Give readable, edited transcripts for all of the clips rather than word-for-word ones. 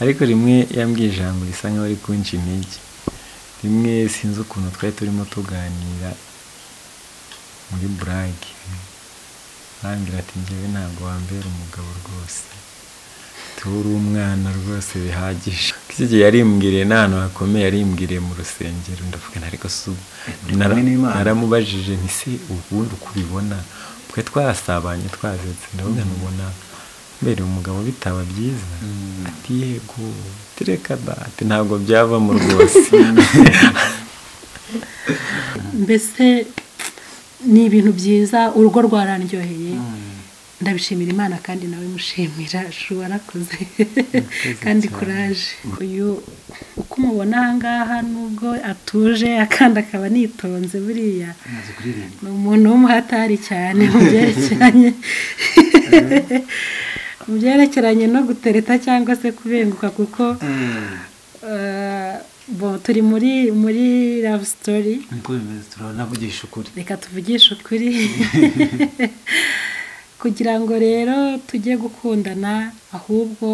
ariko rimwe yambwiye ijambo risa nkaho ari kunca intege. Rimwe sinzi ukuntu twari turimo tuganira muri burage, arambwira ati njyewe ntabwo wambera umugabo rwose, turi umwana rwose bihagije. Iki gihe yarimbwiriye n'ahantu hakomeye, yarimbwiriye mu rusengero. Ndavuga ariko naramubajije nti se ubundi uko ubibona, twe twasabanye twazetse, ndavuga nubona mbere umugabo bitaba byiza? Ati yego, tereka ati ntabwo byavamo rwose. Mbese ni ibintu byiza, urugo rwarandyoheye, ndabishimira Imana kandi nawe mushimira, warakoze kandi kuraje. Uyu uko umubona aha ngaha nubwo atuje akandi akaba nitonze, buriya ni umuntu w'umuhatari cyane mu byerekeranye no gutereta cyangwa se kubenguka, kuko turi muri love story. Reka tuvugishe ukuri kugira ngo rero tujye gukundana, ahubwo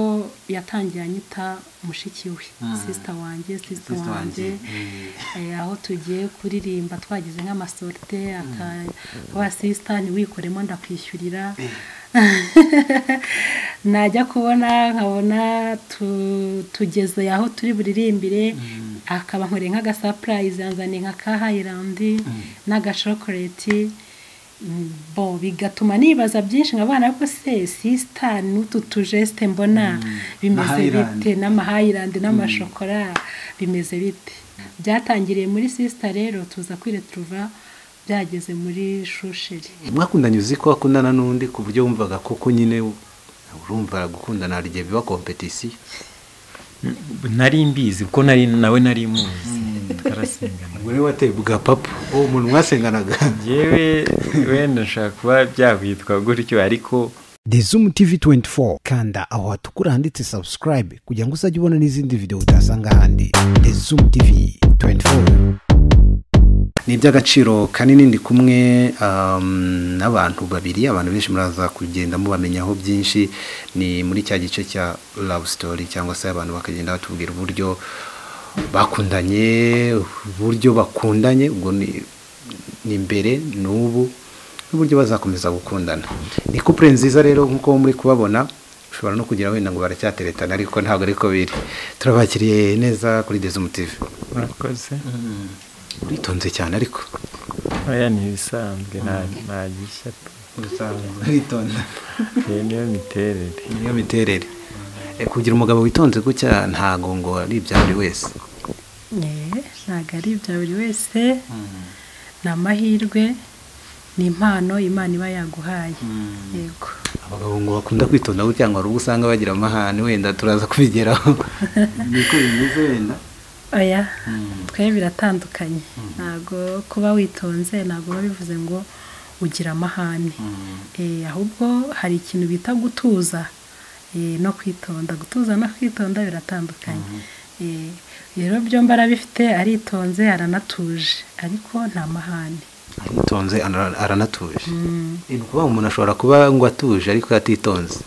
yatangiye anyita mushiki we, sister wanjye, aho tugiye kuririmba twagize nk'amasorte, akawa sister ntiwikoremo ndakwishyurira. Najya kubona nkabona tugeze aho turi buririmbire, akaba nkoreye nk'aga surprise, yanzaniye nka ka Highland n'agashokoleti. Bigatuma nibaza byinshi nk'abana, ariko se sister n'utu tujeste mbona bimeze bite, n'ama-Highland n'amashokora bimeze bite? Byatangiriye muri sister, rero tuza kwiretruva byageze muri shusheri. Mwakundanye uzi ko akundana n'undi ku buryo wumvaga koko nyine urumva gukundana hari igihe biba competition? Nari mbizi kuko nawe nari muzi, twarasengana. Wewe watebwa papa, umuntu mwasenganaga? Yewe wenda nshaka kuba byabitwa gutyo, ariko The Zoom TV 24 kanda aho hatukura handitse subscribe kugira ngo uzajye ubona n'izindi video utasanga handi. The Zoom TV 24 ni iby'agaciro kanini. Ndi kumwe n'abantu babiri, abantu benshi muraza kugenda mubamenyaho byinshi. Ni muri cya gice cya love story, cyangwa se abantu bakagenda batubwira uburyo bakundanye, uburyo bakundanye, ubwo ni imbere n'ubu, n'uburyo bazakomeza gukundana. Ni couple nziza rero nkuko muri kubabona, ushobora no kugira wenda ngo baracyateretana, ariko ntabwo ariko biri. Turabakiriye neza kuri The Zoom TV. murakoze. Uritonze cyane ariko Oya ni bisanzwe, nta gishya. witonda. Niyo miterere. Kugira umugabo witonze gutya ntago ngo ari ibya buri wese. Ntago ari ibya buri wese, ni amahirwe, ni impano Imana iba yaguhaye. Yego. Abagabo ngo bakunda kwitonda gutya ngo urugo usanga bagira amahane, wenda turaza kubigeraho. Niko bimeze wenda. Oya, twe biratandukanye. Ntago kuba witonze ntago bivuze ngo ugira amahane. Ahubwo hari ikintu bita gutuza no kwitonda. Gutuza no kwitonda biratandukanye. Rero byombi arabifite, aritonze aranatuje, ariko nta mahane. Aritonze aranatuje. Ni kuba umuntu ashobora kuba ngo atuje ariko atitonze.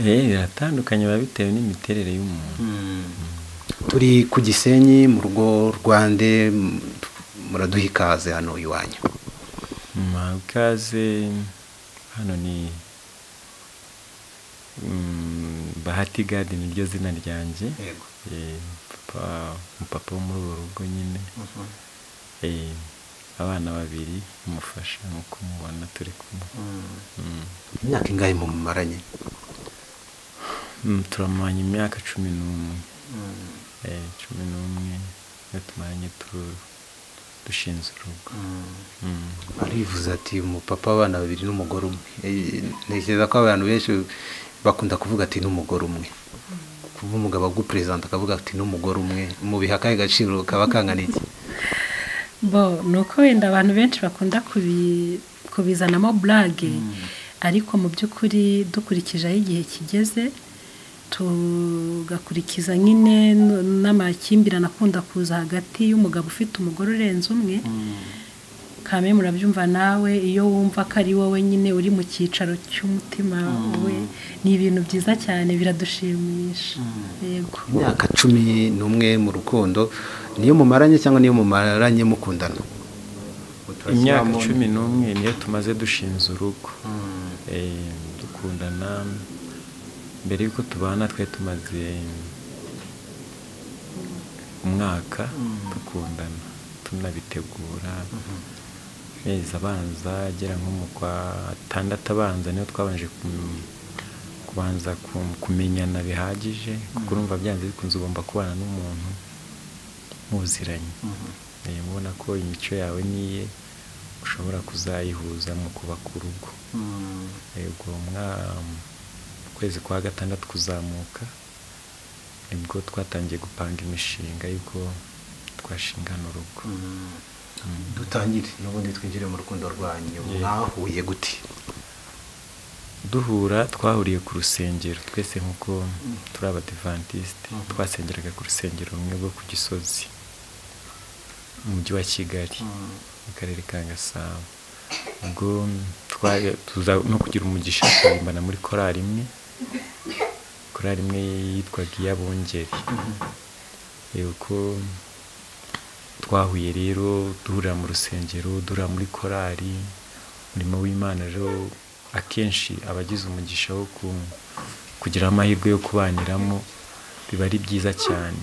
Biratandukanye, biba bitewe n'imiterere y'umuntu. Turi ku Gisenyi mu rugo Rwande, muraduha ikaze hano iwanyu. Ikaze hano ni Bahati Garden, niryo zina ryanjye. Papa wo muri uru rugo nyine. Abana babiri umufasha nk'uko mubona turi kumwe. Imyaka ingahe mumaranye? Turamanye imyaka 11. 11 tumaranye dushinze urugo. Arivuze ati umupapa w'abana babiri n'umugore umwe. Ntekereza ko abantu benshi bakunda kuvuga ati n'umugore umwe. Kuva umugabo agupresenta akavuga ati n'umugore umwe, mu bihakaye gaciro kaba kangana iki? Nuko wenda abantu benshi bakunda kubizanamo blague, ariko mu by'ukuri dukurikije aho igihe kigeze, tugakurikiza nyine n'amakimbirane akunda kuza hagati y'umugabo ufite umugore urenze umwe. kame murabyumva nawe iyo wumva ko ari wowe nyine uri mu cyicaro cy'umutima we ni ibintu byiza cyane biradushimisha yego. imyaka 11 mu rukundo niyo mumaranye cyangwa niyo mumaranye mukundana? imyaka 11 niyo tumaze dushinze urugo. Dukundana mbere yuko tubana twe tumaze umwaka dukundana tunabitegura. Mezi abanza agera nko mu kwa 6 abanza niyo twabanje kubanza kumenyana bihagije, kuko urumva byanze bikunze ugomba kubana n'umuntu muziranye. Mubona ko imico yawe niye ushobora kuzayihuza mu kubaka urugo. Yego kwezi kwa 6 kuzamuka nibwo twatangiye gupanga imishinga yuko twashingana urugo. Dutangire n'ubundi twinjire mu rukundo rwanyu. Mwahuye gute? Duhura twahuriye ku rusengero twese nkuko turi abadivantiste. Twasengeraga ku rusengero rumwe rwo ku Gisozi mu mujyi wa Kigali mu karere ka Gasabo. Ubwo tuza no kugira umugisha turimbana muri korali imwe yitwaga iy'Abungeri. Yuko twahuye rero duhurira mu rusengero, duhurira muri korali. Umurimo w'Imana rero akenshi abagize umugisha wo kugira amahirwe yo kubaniramo biba ari byiza cyane,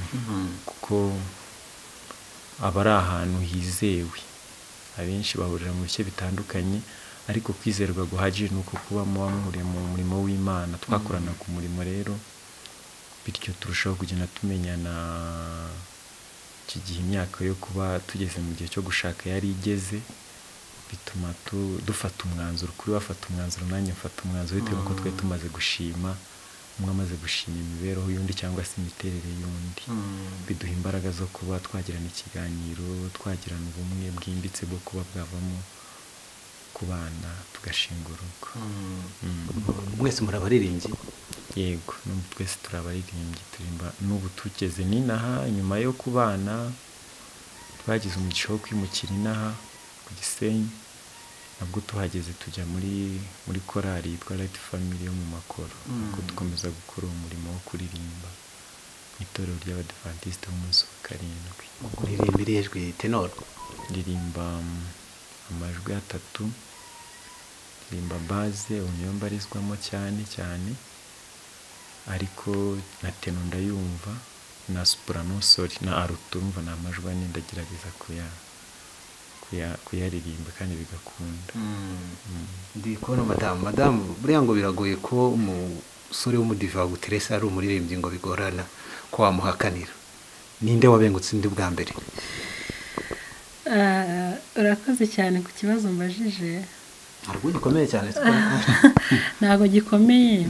kuko aba ari ahantu hizewe. Abenshi bahurira mu bice bitandukanye, ariko kwizerwa guhagije nuko kuba muhuriye mu murimo w'Imana. Twakorana ku murimo rero, bityo turushaho kugenda tumenyana. Iki gihe imyaka yo kuba tugeze mu gihe cyo gushaka yari igeze, bituma dufata umwanzuro. Kuri bafata umwanzuro nanjye mfata umwanzuro bitewe nuko twe tumaze gushima, umwe amaze gushima imibereho y'undi cyangwa se imiterere y'undi. Biduha imbaraga zo kuba twagirana ikiganiro, twagirana ubumwe bwimbitse bwo kuba bwavamo kubana tugashinga urugo. Mwese murabaririmbyi? Yego, twese turabaririmbyi. Turimba n'ubu tugeze n'inaha. Nyuma yo kubana twagize umugisha wo kwimukira inaha ku Gisenyi. Nabwo tuhageze tujya muri korali yitwa Light Family yo mu Makoro. Nuko dukomeza gukora umurimo wo kuririmba mu itorero ry'abadivantiste b'umunsi wa 7. Kuririmbira ijwi tenor? Ndirimba amajwi 3. Ndirimba base uniyo mbarizwamo cyane, ariko na tenor ndayumva, na soprano sorry na alto umva na amajwi ane ndagerageza kuyaririmba kandi bigakunda. Ndi kubona madamu buriya ngo biragoye ko umusore w'umudiva guteresa ari umuririmbyi ngo bigorana ko wamuhakanira. Ninde wabengutse ndi bwa mbere? Urakoze cyane ku kibazo mbajije. Ntabwo gikomeye cyane. Ntabwo gikomeye.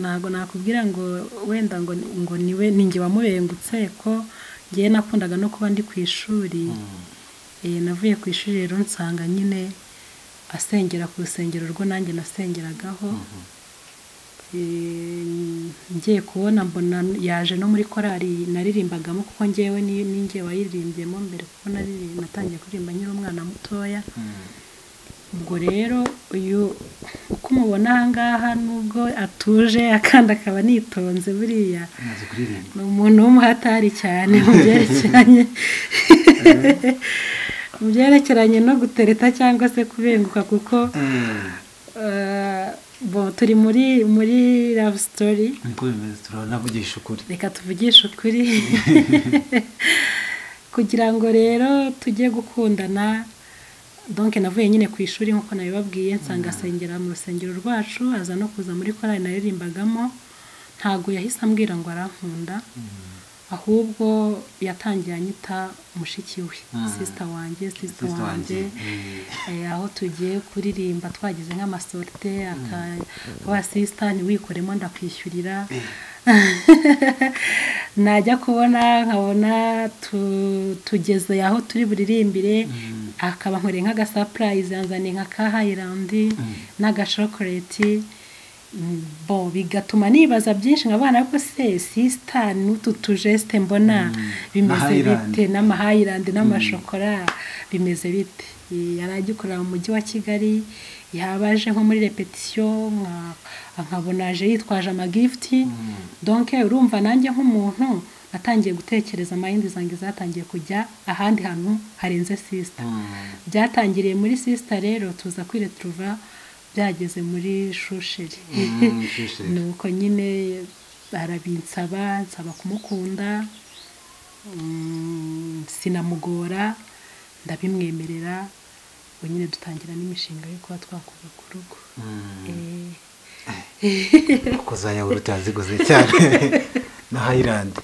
Ntabwo nakubwira ngo wenda ngo niwe ninjye wamubengutse, ko ngiye nakundaga no kuba ndi ku ishuri. Navuye ku ishuri rero nsanga nyine asengera ku rusengero rwo nanjye nasengeragaho. Ngiye kubona mbona yaje no muri korali naririmbagamo, kuko ngewe ninjye wayiririmbyemo mbere, kuko natangiye kuririmba nkiri umwana mutoya. Ubwo rero uyu uko umubona aha ngaha nubwo atuje akandi akaba nitonze, buriya ni umuntu w'umuhatari cyane mu byerekeranye no gutereta cyangwa se kubenguka, kuko turi muri love story. Turanavugisha ukuri. Reka tuvugishe ukuri. Kugira ngo rero tujye gukundana, donc navuye nyine ku ishuri nkuko nabibabwiye, nsanga asengera mu rusengero rwacu, aza no kuza muri korali naririmbagamo. Ntago yahise ambwira ngo arankunda, ahubwo yatangiye anyita mushiki we, sister wanjye. Aho tugiye kuririmba twagize nk'amasorte, akawa sister ntiwikoremo ndakwishyurira. Najya kubona nkabona tugeze aho turi buririmbire, akaba nkore nk'aga surprise, yanzaniye nka ka Highland n'aga chocolate. Bigatuma nibaza byinshi nk'abana, ariko se sister n'utu tujeste mbona bimeze bite, n'ama Highland n'amashokora bimeze bite. Yari agikorera mu mujyi wa Kigali, yabaje nko muri repetition nkabona aje yitwaje amagifti. Donc urumva nanjye nk'umuntu natangiye gutekereza mayindi zanjye zatangiye kujya ahandi hantu harenze sister. Byatangiriye muri sister rero tuza kwiretruva byageze muri shusheri. Nuko nyine arabinsaba nsaba kumukunda, sinamugora, ndabimwemerera, ngo nyine dutangira n'imishinga yo kuba twakubaka urugo. kuzanya urutaziguze cyane na Highland.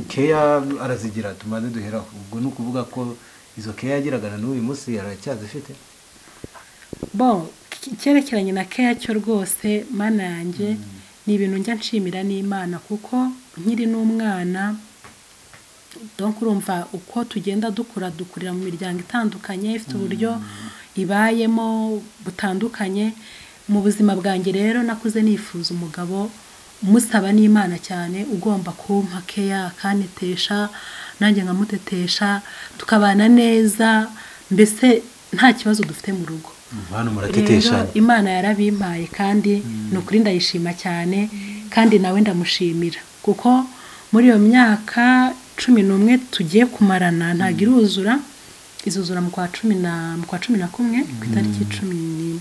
Keya arazigira tumaze duhera ubwo no kuvuga ko izo keya yagiraga na n'uyu munsi aracyazifite. Bon, cyerekeranye na keya cyo rwose mana yanjye ni ibintu njya nshimira n'Imana kuko nkiri n'umwana. Donc urumva uko tugenda dukurira mu miryango itandukanye ifite uburyo ibayemo butandukanye. Mu buzima bwanjye rero nakuze nifuza umugabo musaba n'Imana cyane ugomba kumpa keya akanetesha nanjye nkamutetesha tukabana neza, mbese nta kibazo dufite mu rugo. Hano murateteshanya. Imana yarabimpaye kandi nukuri ndayishima cyane kandi nawe ndamushimira kuko muri iyo myaka 11 tugiye kumarana ntago iruzura, izuzura mu kwa 11 ku itariki 11.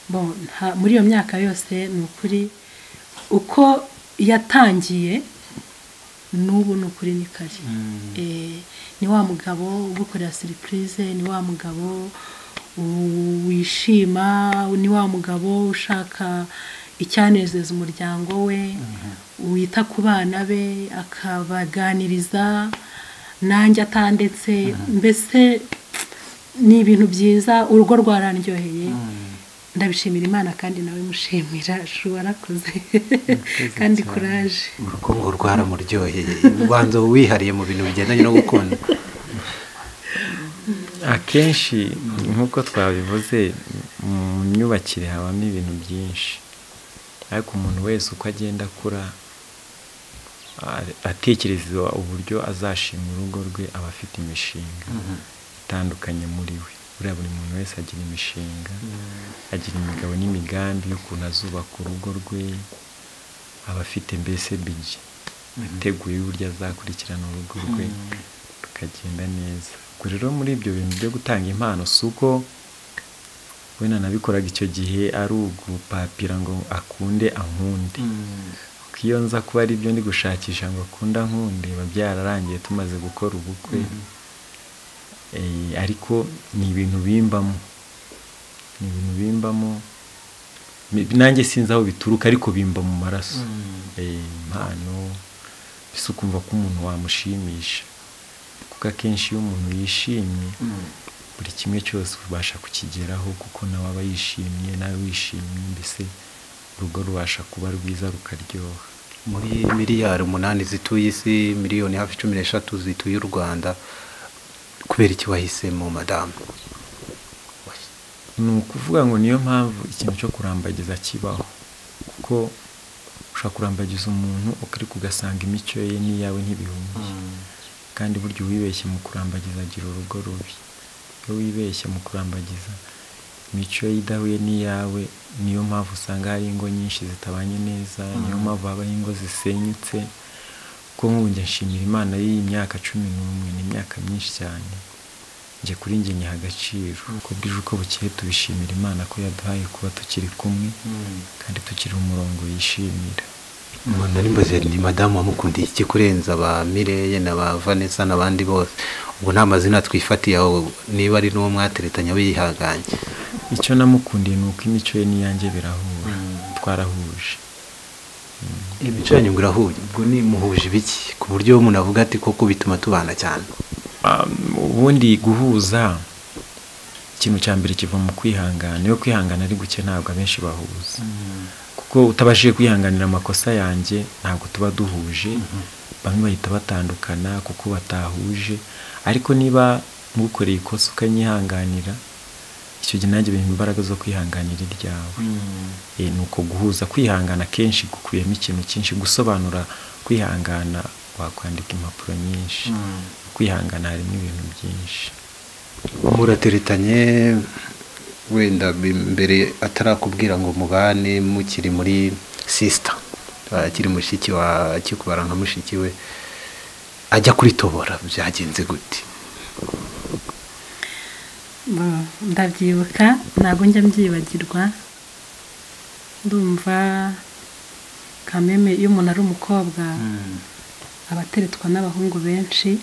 Bon, muri iyo myaka yose nukuri uko yatangiye n'ubu nukuri ni kare. Ni wa mugabo ugukorera surprise, ni wa mugabo wishima, ni wa mugabo ushaka icyanezeza umuryango we, wita ku bana be akabaganiriza nanjye atandetse. Mbese ni ibintu byiza, urugo rwarandyoheye. Ndabishimira Imana kandi nawe mushimira warakoze kandi courage. Urukundo rwaramuryoheye. Ubanza wihariye mu bintu bigendanye no gukunda. Akenshi nk'uko twabivuze mu myubakire habamo ibintu byinshi, ariko umuntu wese uko agenda akura atekereza uburyo azashima urugo rwe aba afite imishinga itandukanye muri we. Buriya buri muntu wese agira imishinga, agira imigabo n'imigambi y'ukuntu azubaka urugo rwe, aba afite mbese bije ateguye uburyo azakurikirana urugo rwe rukagenda neza. Ubwo rero muri ibyo bintu byo gutanga impano si uko wenda nabikoraga icyo gihe ari ugupapira ngo akunde ankunde. Iyo nza kuba ari byo ndi gushakisha ngo akunde ankunde biba byararangiye tumaze gukora ubukwe. Ariko ni ibintu bimbamo, nanjye sinzi aho bituruka ariko bimba mu maraso. Impano bisa ukumva ko umuntu wamushimisha kuko akenshi iyo umuntu yishimye buri kimwe cyose ubasha kukigeraho kuko nawe aba yishimye nawe wishimye, mbese urugo rubasha kuba rwiza rukaryoha. Muri miliyari 8 zituye isi, miliyoni hafi 13 zituye u Rwanda, kubera iki wahisemo madamu? Ni ukuvuga ngo niyo mpamvu ikintu cyo kurambagiza kibaho, kuko ushaka kurambagiza umuntu ukari kugasanga imico ye n'iyawe ntibihumye. Kandi buryo wibeshye mu kurambagiza agira urugo rubi. Iyo wibeshye mu kurambagiza imico ye idahuye n'iyawe, niyo mpamvu usanga hari ingo nyinshi zitabanye neza, niyo mpamvu habaho ingo zisenyutse. Kuko nk'ubu njye nshimira Imana y'iyi myaka 11, ni imyaka myinshi cyane. Njye kuri njye nyiha agaciro, uko bwije uko bukeye tubishimira Imana ko yaduhaye kuba tukiri kumwe kandi tukiri umurongo yishimira. Umuntu ari mbaze ni madamu wamukundiye iki kurenza ba Mireye na ba Vanessa n'abandi bose? Ubwo nta mazina twifatiye aho, niba ari n'uwo mwateretanya wihanganye. Icyo namukundiye ni uko imico ye n'iyanjye birahura, twarahuje. Imico yanyu irahuye, ubwo ni muhuje ibiki ku buryo umuntu avuga ati koko bituma tubana cyane? Ubundi guhuza ikintu cya mbere kiva mu kwihangana. Iyo kwihangana ari guke ntabwo abenshi bahuza, kuko utabashije kwihanganira amakosa yanjye ntabwo tuba duhuje. Bamwe bahita batandukana kuko batahuje, ariko niba ngukoreye ikosa ukanyihanganira, icyo gihe nanjye bimpa imbaraga zo kwihanganira iryawe. Nuko guhuza kwihangana kenshi gukuyemo ikintu cyinshi. Gusobanura kwihangana wakwandika impapuro nyinshi. Kwihangana harimo ibintu byinshi. murateretanye wenda mbere atarakubwira ngo mubane mukiri muri sister akiri mushiki wa kikubara nka mushiki we ajya kuri tobora byagenze gute? ndabyibuka ntabwo njya mbyibagirwa. Ndumva kameme iyo umuntu ari umukobwa aba ateretwa n'abahungu benshi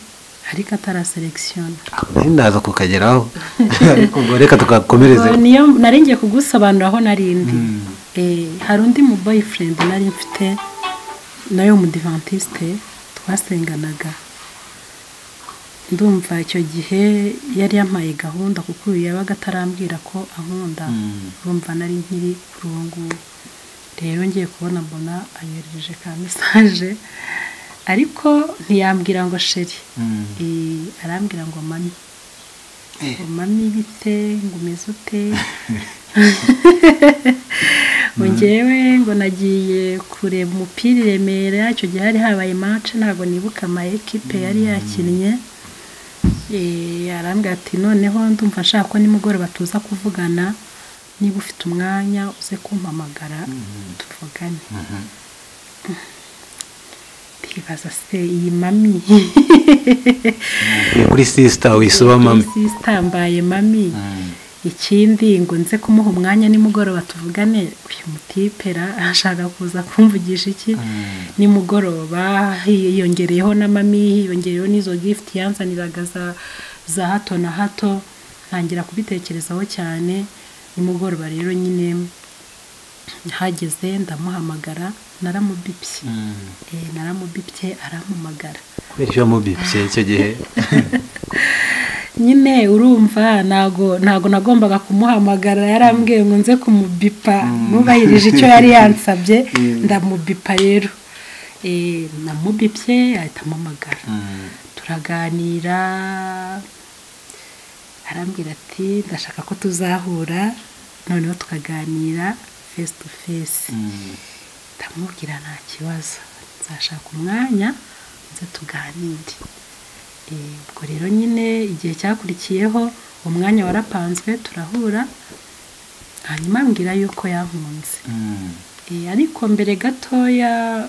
ariko ataraselekishoni. ndaza kukageraho ariko ngo reka tugakomereze. niyo naringiye kugusobanura aho narindi. hari undi mu boyfriend nari mfite nayo umudivantiste twasenganaga. Ndumva icyo gihe yari yampaye gahunda kuko yabaga atarambwira ko ankunda. Urumva nari nkiri kuri uwo nguwo. Rero ngiye kubona mbona anyohereje ka message ariko ntiyambwira ngo sheri. Arambwira ngo mami. Mami bite ngo umeze ute? Ngewe ngo nagiye kureba umupira i Remera. Icyo gihe hari habaye match ntabwo nibuka ama equipe yari yakinnye. Arambwira ati noneho ndumva nshaka ko nimugoroba tuza kuvugana, niba ufite umwanya uze kumpamagara tuvugane. Ndibaza se iyi mami kuri sister wisuba mami. Sister mbaye mami. Ikindi ngo nze kumuha umwanya nimugoroba tuvugane. Uyu mutipera ashaka kuza kumvugisha iki nimugoroba? Yongereyeho na mami, yongereyeho n'izo gift yanzaniraga za hato na hato. Ntangira kubitekerezaho cyane. Nimugoroba rero nyine hageze ndamuhamagara, naramubipye. Naramubipye arampamagara. Kubera icyo mubipye icyo gihe nyine urumva ntago nagombaga kumuhamagara. Yarambwiye ngo nze kumubipa, nubahirije icyo yari yansabye ndamubipa. Rero namubipye ahita ampamagara, turaganira. Arambwira ati ndashaka ko tuzahura noneho tukaganira face to face. Ndamubwira nta kibazo, nzashaka umwanya nze tuganire. Ubwo rero nyine igihe cyakurikiyeho umwanya warapanzwe turahura. Hanyuma ambwira yuko yankunze. Ariko mbere gatoya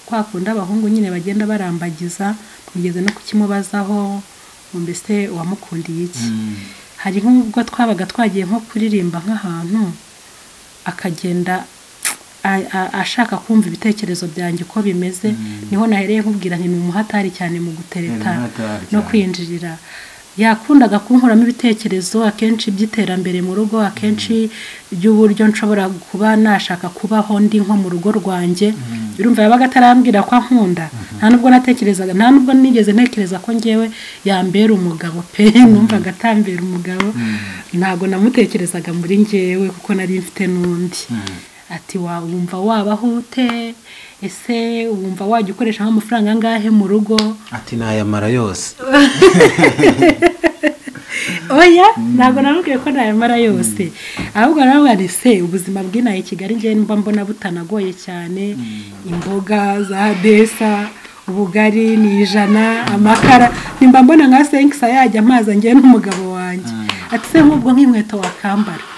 kwakunda abahungu nyine bagenda barambagiza, twigeze no kukimubazaho mbese wamukundiye iki. Hari nk'ubwo twabaga twagiye nko kuririmba nk'ahantu akagenda ashaka kumva ibitekerezo byanjye uko bimeze. Niho nahereye nkubwira nti ni umuhatari cyane mu gutereta no kwinjirira. Yakundaga kunkuramo ibitekerezo akenshi by'iterambere mu rugo, akenshi by'uburyo nshobora kuba nashaka kubaho ndi nko mu rugo rwanjye. Urumva yabaga atarambwira ko ankunda. Nta nubwo natekerezaga, nta nubwo nigeze ntekereza ko ngewe yambera umugabo pe. Numvaga atambera umugabo. Ntago namutekerezaga muri ngewe kuko nari mfite n'undi. Ati wumva wabaho ute? Ese wumva wajya ukoresha nk'amafaranga angahe mu rugo? Ati nayamara yose. Oya, ntabwo namubwiye ko nayamara yose. Ahubwo nawe se ubuzima bw'inaha i Kigali ngiye mbona butanagoye cyane. Imboga za desa, ubugari ni 100, amakara nimba mbona nka senkisa yajya amazi ngiye n'umugabo wanjye. Ati se nk'ubwo nk'inkweto wakambara.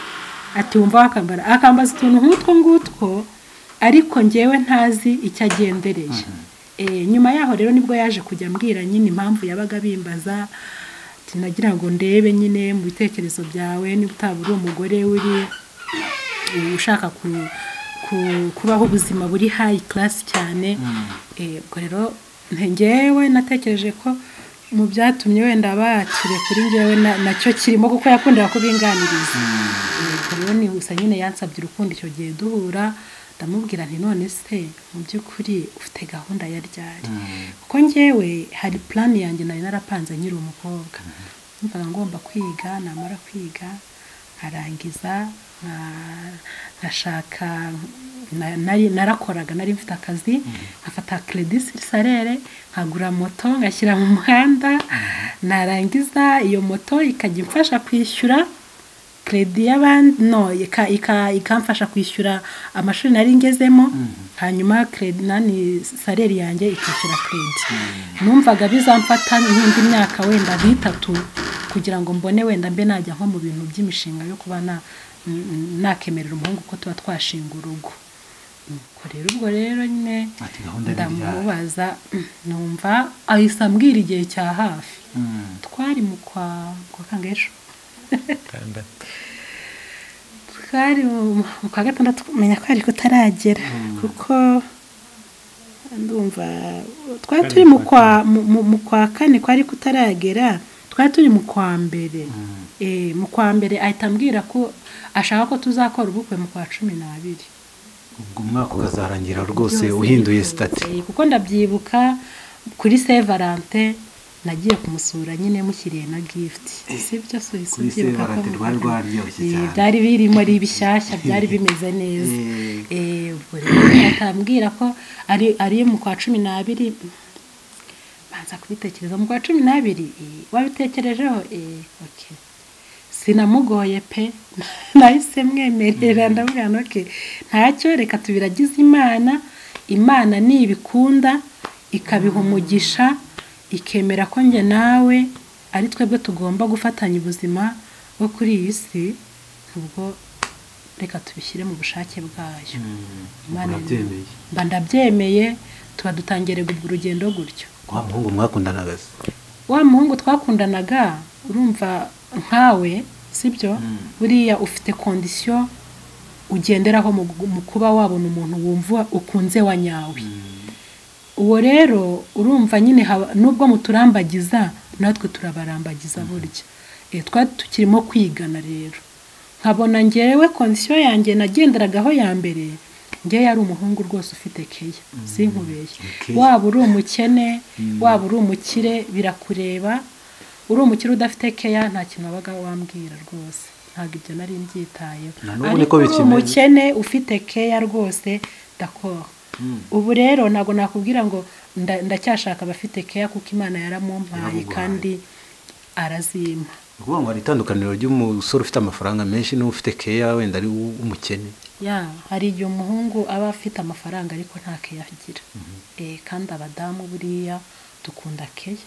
Ati wumva wakambara akambaza utuntu nk'utwo ngutwo ariko ngewe ntazi icyo agendereye. Nyuma yaho rero nibwo yaje kujya mbwira nyine impamvu yabaga bimbaza. Ati nagira ngo ndebe nyine mu bitekerezo byawe niba utabura umugore uri ushaka kubaho ubuzima buri high class cyane. Ubwo rero ngewe natekereje ko mu byatumye wenda bakire kuri ngewe nacyo kirimo kuko yakundaga kubinganiriza. Rero ni gusa nyine yansabye urukundo icyo gihe duhura. Ndamubwira nti none se mu by'ukuri ufite gahunda ya ryari? Kuko ngewe hari plan yanjye nari narapanze nkiri umukobwa. Numvaga ngomba kwiga, namara kwiga arangiza nkashaka. Narakoraga, nari mfite akazi, nkafata credit sur salaire, nkagura moto ngashyira mu muhanda. Narangiza iyo moto ikajya imfasha kwishyura kredi y'abandi no ikamfasha kwishyura amashuri nari ngezemo hanyuma kredi nani salary yanjye ikishyura kredi numvaga bizamfata nk'indi myaka wenda nk'itatu kugira ngo mbone wenda mbe najya nko mu bintu by'imishinga yo kuba nakemerera umuhungu ko tuba twashinga urugo ubwo rero nyine ndamubaza numva ahise ambwira igihe cya hafi twari mu kwa kangesho twari mu kwa gatandatu kumenya ko ari kutaragera kuko ndumva twari turi mu kwa kane kwari kutaragera twari turi mu kwa mbere mu kwa mbere ahita ambwira ko ashaka ko tuzakora ubukwe mu kwa 12 ubwo umwaka ukazarangira rwose uhinduye stati kuko ndabyibuka kuri Saint Valentin nagiye kumusura nyine mushyiriye na gift sibyo so isubyibuka ko rwaryoshye cyane byari birimo ari bishyashya byari bimeze neza ubwo rero atambwira ko ari mu kwa 12 banza kubitekereza mu kwa 12 wabitekerejeho okay sinamugoye pe nahise mwemerera ndavuga okay ntacyo reka tubiragize imana ni ibikunda ikabiha umugisha ikemera ko nge nawe ari twebwe tugomba gufatanya ubuzima bwo kuri iyi si ubwo reka tubishyire mu bushake bwayo imana ndabyemeye tuba dutangire urugendo gutyo wa muhungu mwakundanaga wa muhungu twakundanaga urumva nkawe sibyo buriya ufite condition ugenderaho mu kuba wabona umuntu wumva ukunze wa nyawe uwo rero urumva nyine nubwo muturambagiza natwe turabarambagiza burya tukirimo kwigana rero nkabona ngewe condition yanjye nagenderagaho ya mbere ngewe yari umuhungu rwose ufite keya sinkubeshye waba uri umukene waba uri umukire birakureba uri umukire udafite keya nta kintu wabaga wambwira rwose ntabwo ibyo nari mbyitayeho ariko uri umukene ufite keya rwose d'accord ubu rero ntabwo nakubwira ngo ndacyashaka abafite keya kuko imana yaramumpaye kandi arazima uvuga ngo hari itandukaniro ry'umusore ufite amafaranga menshi n'ufite keya wenda ari umukene hari igihe umuhungu aba afite amafaranga ariko nta keya agira kandi abadamu buriya dukunda keya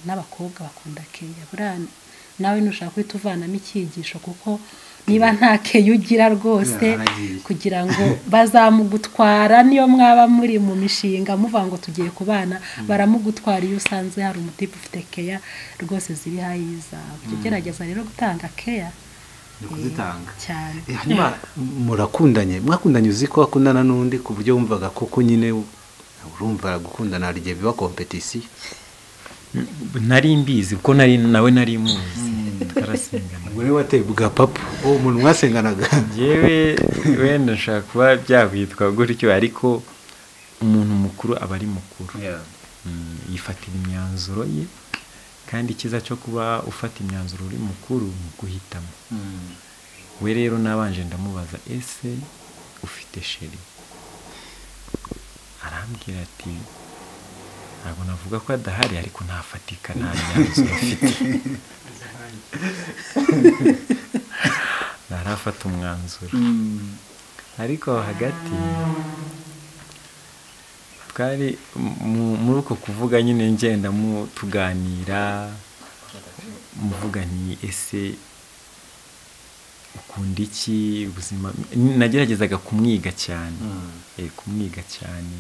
n'abakobwa bakunda keya buriya nawe ntushaka guhita uvanamo icyigisho kuko niba nta keya ugira rwose kugira ngo bazamugutwara niyo mwaba muri mu mishinga muvuga ngo tugiye kubana baramugutwara iyo usanze hari umutipe ufite keya rwose ziri hayizawe ugerageza rero gutanga keya cyane hanyuma mwakundanye uzi ko wakundana n'undi ku buryo wumvaga koko nyine urumva gukundana hari igihe biba kompetisiyo nari mbizi kuko nawe nari muzi twarasengana ubwo rero wateye bwa papa uwo muntu mwasenganaga yewe wenda nshaka kuba byakwitwa gutyo ariko umuntu mukuru aba ari mukuru yifatira imyanzuro ye kandi ikiza cyo kuba ufata imyanzuro uri mukuru mu guhitamo we rero nabanje ndamubaza ese ufite sheri arambwira ati ntabwo navuga ko adahari ariko ntafatika nta myanzuro afite ntarafata umwanzuro ariko hagati twari muri uko kuvuga nyine ngenda tuganira muvuga nti ese ukunda iki ubuzima nageragezaga kumwiga cyane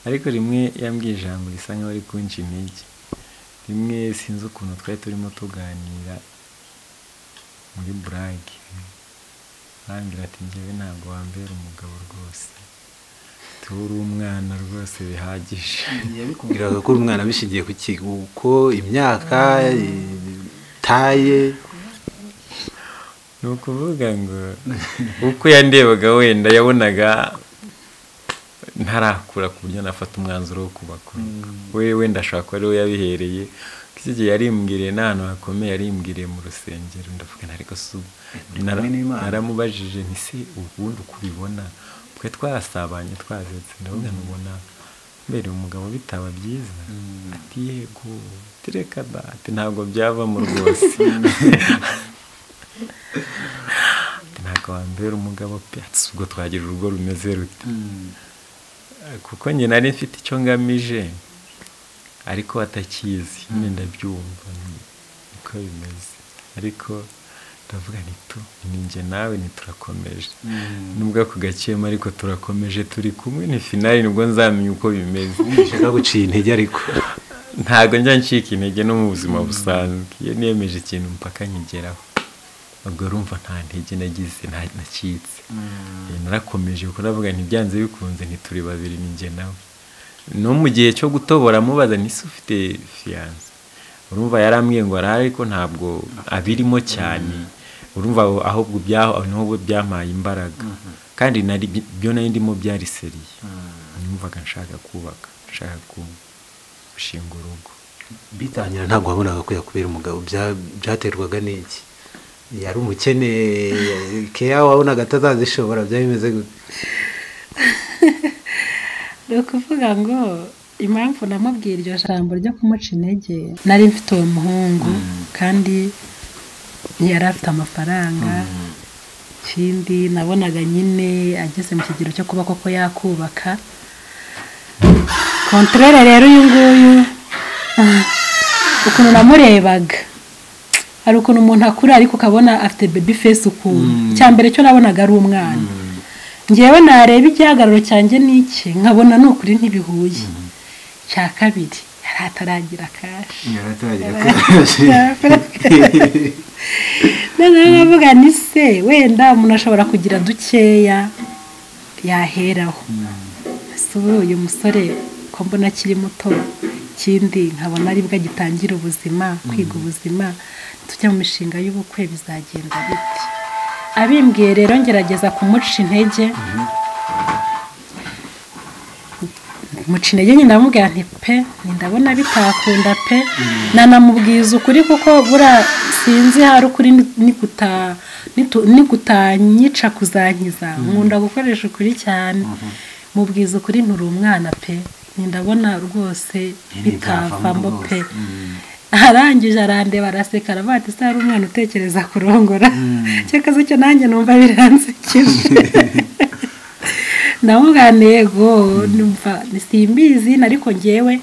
ariko rimwe yambwiye ijambo risa nkaho ari kunca intege rimwe sinzi ukuntu twari turimo tuganira muri burage arambwira ati njyewe ntabwo wambera umugabo rwose turi umwana rwose bihagije yabikubwiraga ko uri umwana bishingiye ku uko imyaka taye ni ukuvuga ngo uko yandebaga wenda yabonaga ntarakura ku buryo nafata umwanzuro wo kubakora we wenda ashaka ko ariwe yabihereye iki gihe yarimbwiriye n'ahantu hakomeye yarimbwiriye mu rusengero ndavuga ariko naramubajije nti se ubundi uko ubibona twe twarasabanye twazetse ndavuga nubona mbere umugabo bitaba byiza ati yego tereka ati ntabwo byavamo rwose ntabwo wambera umugabo pe ubwo twagira urugo rumeze rute kuko njye nari mfite icyo ngamije ariko atakizi nyine ndabyumva niko bimeze ariko ndavuga ni njye nawe ntiturakomeje nubwo ako gakema ariko turakomeje turi kumwe ni finali nibwo nzamenya uko bimeze nshaka guciye intege ariko ntabwo njya ncika intege no mu buzima busanzwe iyo niyemeje ikintu mpaka nkigeraho ubwo urumva nta ntege nagize nacitse narakomeje kuko navuga ntibyanze bikunze ntituri babiri ni njye nawe no mu gihe cyo gutobora mubaza nise ufite fiyanse urumva yarambwiye ngo arahari ariko ntabwo abirimo cyane urumva ahubwo niho byampaye imbaraga kandi byo nari ndimo byari seriye numvaga nshaka kubaka nshaka gushinga urugo bitangira ntabwo wabonaga ko yakubera umugabo byaterwaga n'iki yari umukene keya wabonaga atazazishobora byari bimeze gute ni ukuvuga ngo impamvu namubwira iryo jambo ryo kumuca intege nari mfite uwo muhungu kandi yari afite amafaranga ikindi nabonaga nyine ageze mu kigero cyo kuba koko yakubaka kontrere rero uyu nguyu ukuntu namurebaga hari ukuntu umuntu akura ariko ukabona afite baby face ukuntu icya mbere cyo nabonaga ari umwana ngewe nareba igihagararo cyanjye n'iki nkabona ni ukuri ntibihuye cya kabiri yari ataragira kashi noneho nkavuga ni se wenda umuntu ashobora kugira dukeya yaheraho ese uyu musore ko mbona akiri muto ikindi nkabona aribwo agitangira ubuzima kwiga ubuzima tujya mu mishinga y'ubukwe bizagenda biti abimbwiye rero ngerageza kumuca intege muca intege nyine ndamubwira nti pe ndabona bitakunda pe nanamubwiza ukuri kuko bura sinzi hari ukuri nikutanyica kuzankiza nkunda gukoresha ukuri cyane mubwiza ukuri nturi umwana pe ndabona rwose bitavamo pe arangije arandeba araseka aravuga ati se hari umwana utekereza kurongora cyakaze cyo nanjye numva biransekeje ndamubwira ntego numva simbizi ariko ngewe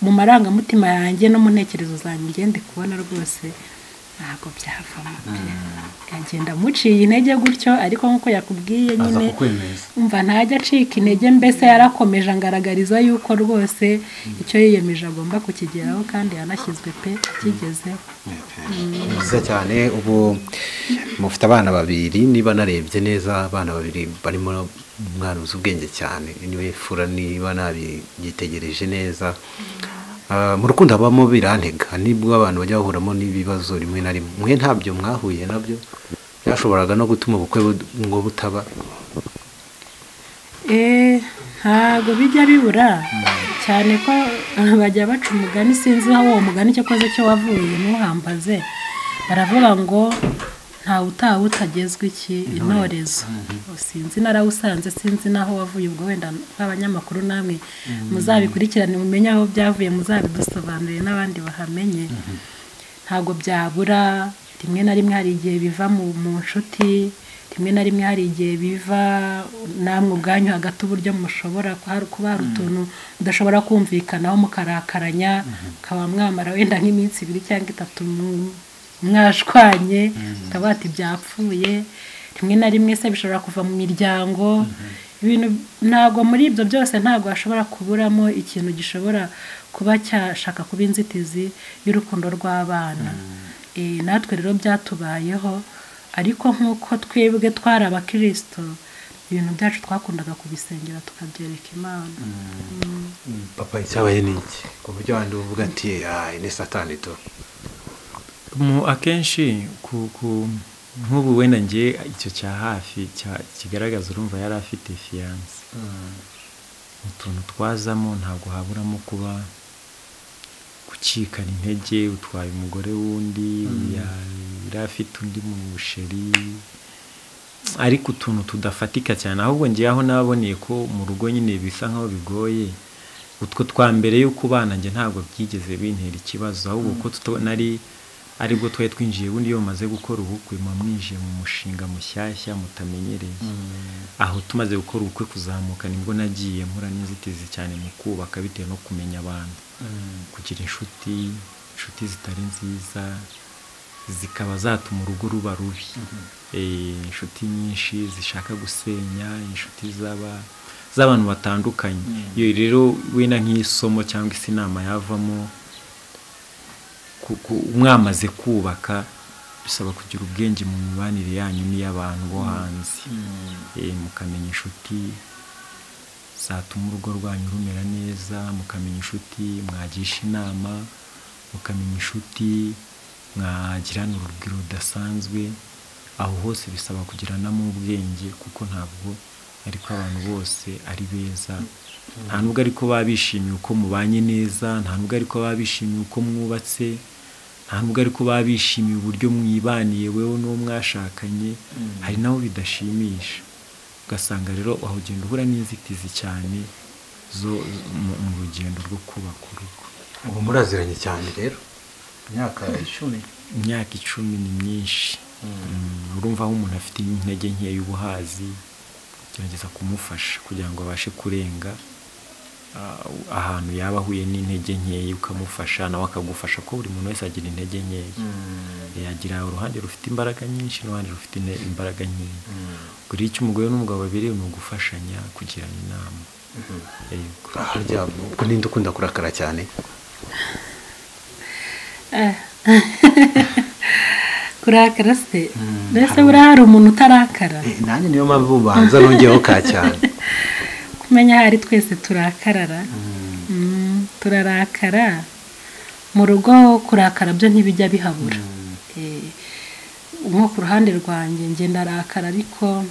mu marangamutima yanjye no mu ntekerezo zanjye ngende kubona rwose ntabwo byavamo yagenda muciye intege gutyo ariko nk'uko yakubwiye nyine umva ntajya acika intege mbese yarakomeje angaragariza yuko rwose icyo yiyemeje agomba kukigeraho kandi yanashyizwe pe akigezeho byiza cyane ubu mufite abana babiri niba narebye neza abana babiri barimo umwana uzi ubwenge cyane niwe fura niba nabyitegereje neza mu rukundo habamo birantega nibwo abantu bajya bahuramo n'ibibazo rimwe na rimwe mwe ntabyo mwahuye nabyo byashoboraga no gutuma ubukwe ngo butaba ntabwo bijya bibura cyane ko bajya baca umugani sinzi aho uwo mugani cyo koze cyo wavuye ntuhambaze baravuga ngo ntawe utaha utagezwe iki intorezo sinzi narawusanze sinzi naho wavuye ubwo wenda nk'abanyamakuru namwe muzabikurikirane mumenye aho byavuye muzabidusobanurire n'abandi bahamenye ntabwo byabura rimwe na rimwe hari igihe biva mu nshuti rimwe na rimwe hari igihe biva namwe ubwanyu hagati uburyo mushobora kuba hari utuntu mudashobora kumvikanaho mukarakaranya mukaba mwamara wenda nk'iminsi 2 cyangwa 3 mwashwanye ukaba ati byapfuye rimwe na rimwe se bishobora kuva mu miryango ibintu ntabwo muri ibyo byose ntabwo hashobora kuburamo ikintu gishobora kuba cyashaka kuba inzitizi y'urukundo rw'abana natwe rero byatubayeho ariko nk'uko twebwe twari abakristo ibintu byacu twakundaga kubisengera tukabyereka Imana papa icyabaye n'iki ku buryo wandi uvuga ati ni satani to akenshi nk'ubu wenda ngiye icyo cya hafi kigaragaza urumva yari afite fiyanse utuntu twazamo ntabwo haburamo kuba gucikana intege utwaye umugore wundi yari afite undi mu busheri ariko utuntu tudafatika cyane ahubwo ngiye aho naboneye ko mu rugo nyine bisa nkaho bigoye utwo twa mbere yo kubana njye ntabwo byigeze bintera ikibazo ahubwo ko nari aribwo twari twinjiye ubundi iyo mumaze gukora ubukwe mwinjiye mu mushinga mushyashya mutamenyereye aho tumaze gukora ubukwe kuzamuka nibwo nagiye mpura n'inzitizi cyane mu kubaka bitewe no kumenya abantu kugira inshuti zitari nziza zikaba zatuma urugo ruba rubi inshuti nyinshi zishaka gusenya inshuti z'abantu batandukanye iyo rero wenda nk'isomo cyangwa isi inama yavamo mwamaze kubaka bisaba kugira ubwenge mu mibanire yanyu n'iy'abantu bo hanze mukamenya inshuti zatuma urugo rwanyu rumera neza mukamenya inshuti mwagisha inama mukamenya inshuti mwagirana urugwiro rudasanzwe aho hose bisaba kugiranamo ubwenge kuko ntabwo ariko abantu bose ari beza nta nubwo ariko babishimiye uko mubanye neza nta nubwo ariko babishimiye uko mwubatse nta nubwo ariko babishimiye uburyo mwibaniye wewe n'uwo mwashakanye hari naho bidashimisha ugasanga rero aho ugenda uhura n'inzitizi cyane zo mu rugendo rwo kubaka urugo. ubu muraziranye cyane rero imyaka 10 ni myinshi urumva aho umuntu afite intege nke y'ubuhazi gerageza kumufasha kugira ngo abashe kurenga ahantu yaba ahuye n'intege nke ukamufasha nawe akagufasha ko buri muntu wese agira intege nke yagira uruhande rufite imbaraga nyinshi n'uruhande rufite imbaraga nke kuri icyo umugore n'umugabo babiri ni ugufashanya kugirana inama harya ko ninde ukunda kurakara cyane kurakara se mbese buriya hari umuntu utarakara nanjye niyo mpamvu ubanza nongeyeho ka cyane kumenya hari twese turakarara turarakara mu rugo kurakara byo ntibijya bihabura nko ku ruhande rwanjye ngenda arakara ariko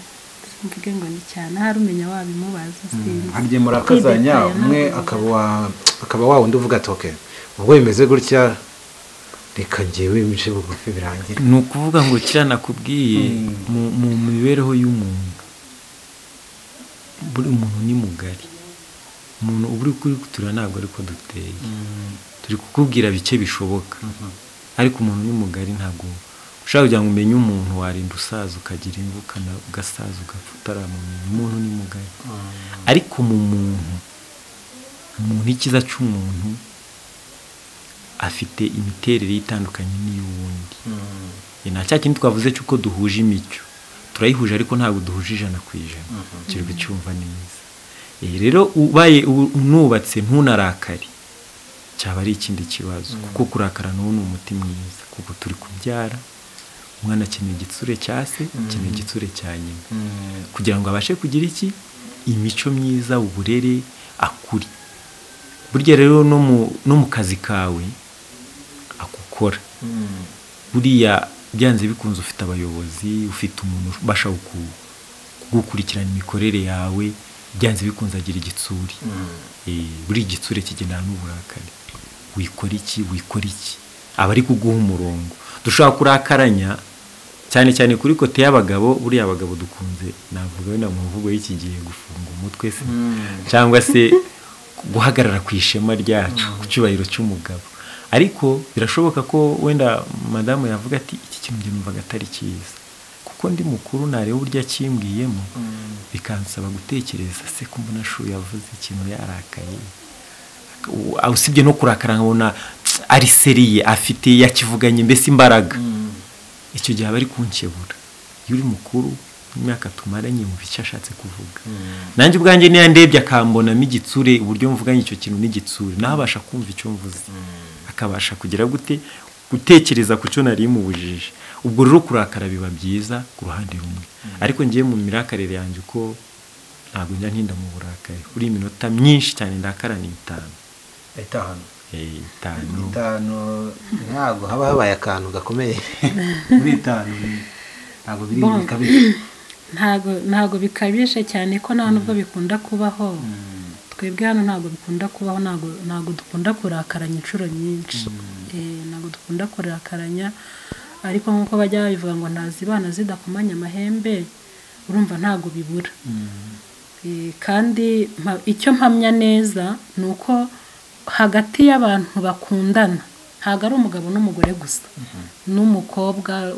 mvuge ngo ni cyane hari umenya wabimubaza harya murakazanya umwe akaba wa wundi uvuga ati okay ubwo bimeze gutya reka ngewe imice bugufi birangira ni ukuvuga ngo kiranakubwiye mu mibereho y'umuntu buri muntu ni mugari umuntu uri kuri kutura ntabwo ariko duteye turi kukubwira bike bishoboka ariko umuntu ni mugari ntabwo ushaka kugira ngo umenye umuntu warinda usaza ukagira imvuka ugasaza ugapfa utaramumenya umuntu ni mugari ariko mu muntu ikiza cy'umuntu afite imiterere itandukanye n'iy'uwundi nta cya kintu twavuze cy'uko duhuje imico turayihuje ariko ntabwo duhuje 100% kiri gucyumva neza rero ubaye unubatse ntunarakare cyaba ari ikindi kibazo kuko kurakara n'uwo ni umuti mwiza kuko turi kubyara umwana akeneye igitsure cya se akeneye igitsure cya nyina kugira ngo abashe kugira iki imico myiza uburere akuri burya rero no mu kazi kawe akukora buriya byanze bikunze ufite abayobozi ufite umuntu ubasha kugukurikirana imikorere yawe byanze bikunze agira igitsure buri igitsure kigendana n'uburakari wikora iki aba ari kuguha umurongo dushobora kurakaranya cyane cyane kuri kote y'abagabo buriya abagabo dukunze navuga wenda mu mvugo y'iki gihe gufunga umutwe se cyangwa se guhagarara ku ishema ryacu ku cyubahiro cy'umugabo ariko birashoboka ko wenda madamu yavuga ati iki kintu nge numvaga atari cyiza kuko ndi mukuru nareba uburyo akimbwiyemo bikansaba gutekereza se ko mbona shu yavuze ikintu yarakaye usibye no kurakara nkabona ari seriye afite yakivuganye mbese imbaraga icyo gihe aba ari kunkebura iyo uri mukuru imyaka tumaranye mu bice ashatse kuvuga nanjye ubwanjye niyo ndebye akambonamo igitsure uburyo mvuganye icyo kintu n'igitsure naho abasha kumva icyo mvuze akabasha kugira gute gutekereza ku cyo nari mubujije ubwo rero kurakara biba byiza ku ruhande rumwe ariko ngiye mu mirakarire yanjye uko ntabwo njya ntinda mu burakari uri iminota myinshi cyane ndakarana 5 ntabwo haba habaye akantu gakomeye muri 5 ntabwo biri bikabije ntabwo bikabije cyane ko nta nubwo bikunda kubaho twebwe hano ntabwo bikunda kubaho ntabwo dukunda kurakaranya inshuro nyinshi ntabwo dukunda kurakaranya ariko nk'uko bajya babivuga ngo ntazibana zidakomanya amahembe urumva ntabwo bibura kandi icyo mpamya neza ni uko hagati y'abantu bakundana ntabwo ari umugabo n'umugore gusa n'umukobwa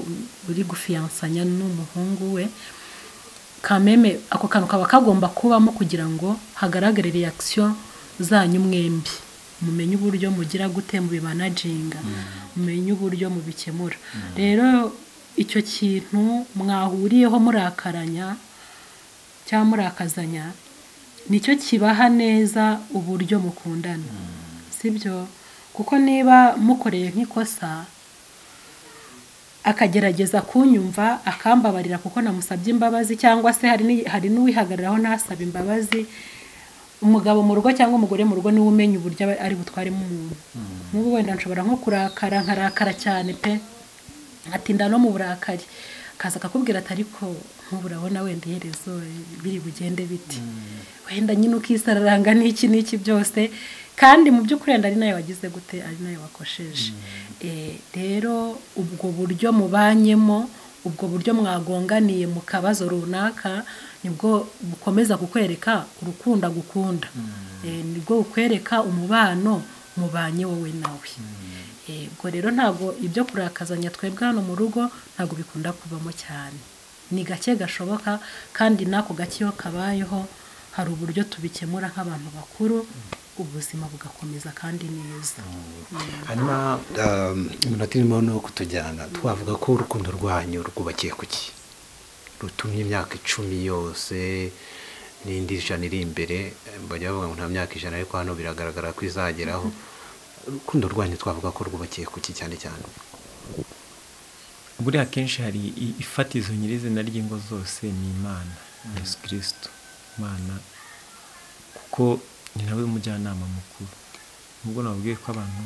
uri gufiyansanya n'umuhungu we kameme ako kantu kaba kagomba kubamo kugira ngo hagaragare reaction zanyu mwembi mumenye uburyo mugira gute mu bimanaginga mumenye uburyo mubikemura rero icyo kintu mwahuriyeho murakaranya cyangwa murakazanya nicyo kibaha neza uburyo mukundana sibyo kuko niba mukoreye nk'ikosa akagerageza kunyumva akambabarira kuko namusabye imbabazi cyangwa se hari n'uwihagararaho ntasaba imbabazi umugabo mu rugo cyangwa umugore mu rugo niwe umenya uburyo ari butwaremo umuntu nk'ubu wenda nshobora nko kurakara nkarakara cyane pe atinda no mu burakari akaza akakubwira ati ariko nk'ubu urabona wenda iherezo biri bugende biti wenda nyine ukisararanga n'iki byose kandi mu by'ukuri wenda ari nayo wagize gute ari nayo wakosheje rero ubwo buryo mubanyemo ubwo buryo mwagonganiye mu kabazo runaka nibwo bukomeza kukwereka urukundo agukunda nibwo bukwereka umubano mubanye wowe nawe ubwo rero ntabwo ibyo kurakazanya twebwe hano mu rugo ntabwo bikunda kubamo cyane ni gake gashoboka kandi n'ako gake iyo kabayeho hari uburyo tubikemura nk'abantu bakuru ubuzima bugakomeza kandi neza hanyuma iminota irimo no kutujyana twavuga ko urukundo rwanyu rwubakiye ku ki rutumye imyaka 10 yose n'indi ijana iri imbere bajya bavuga ngo nta myaka ijana ariko hano biragaragara ko izageraho urukundo rwanyu twavuga ko rwubakiye ku ki cyane cyane buriya kenshi hari ifatizo nyirizina ry'ingo zose ni Imana Yesu Kristo Imana kuko ni nawe umujyanama mukuru nubwo nabwiye ko abantu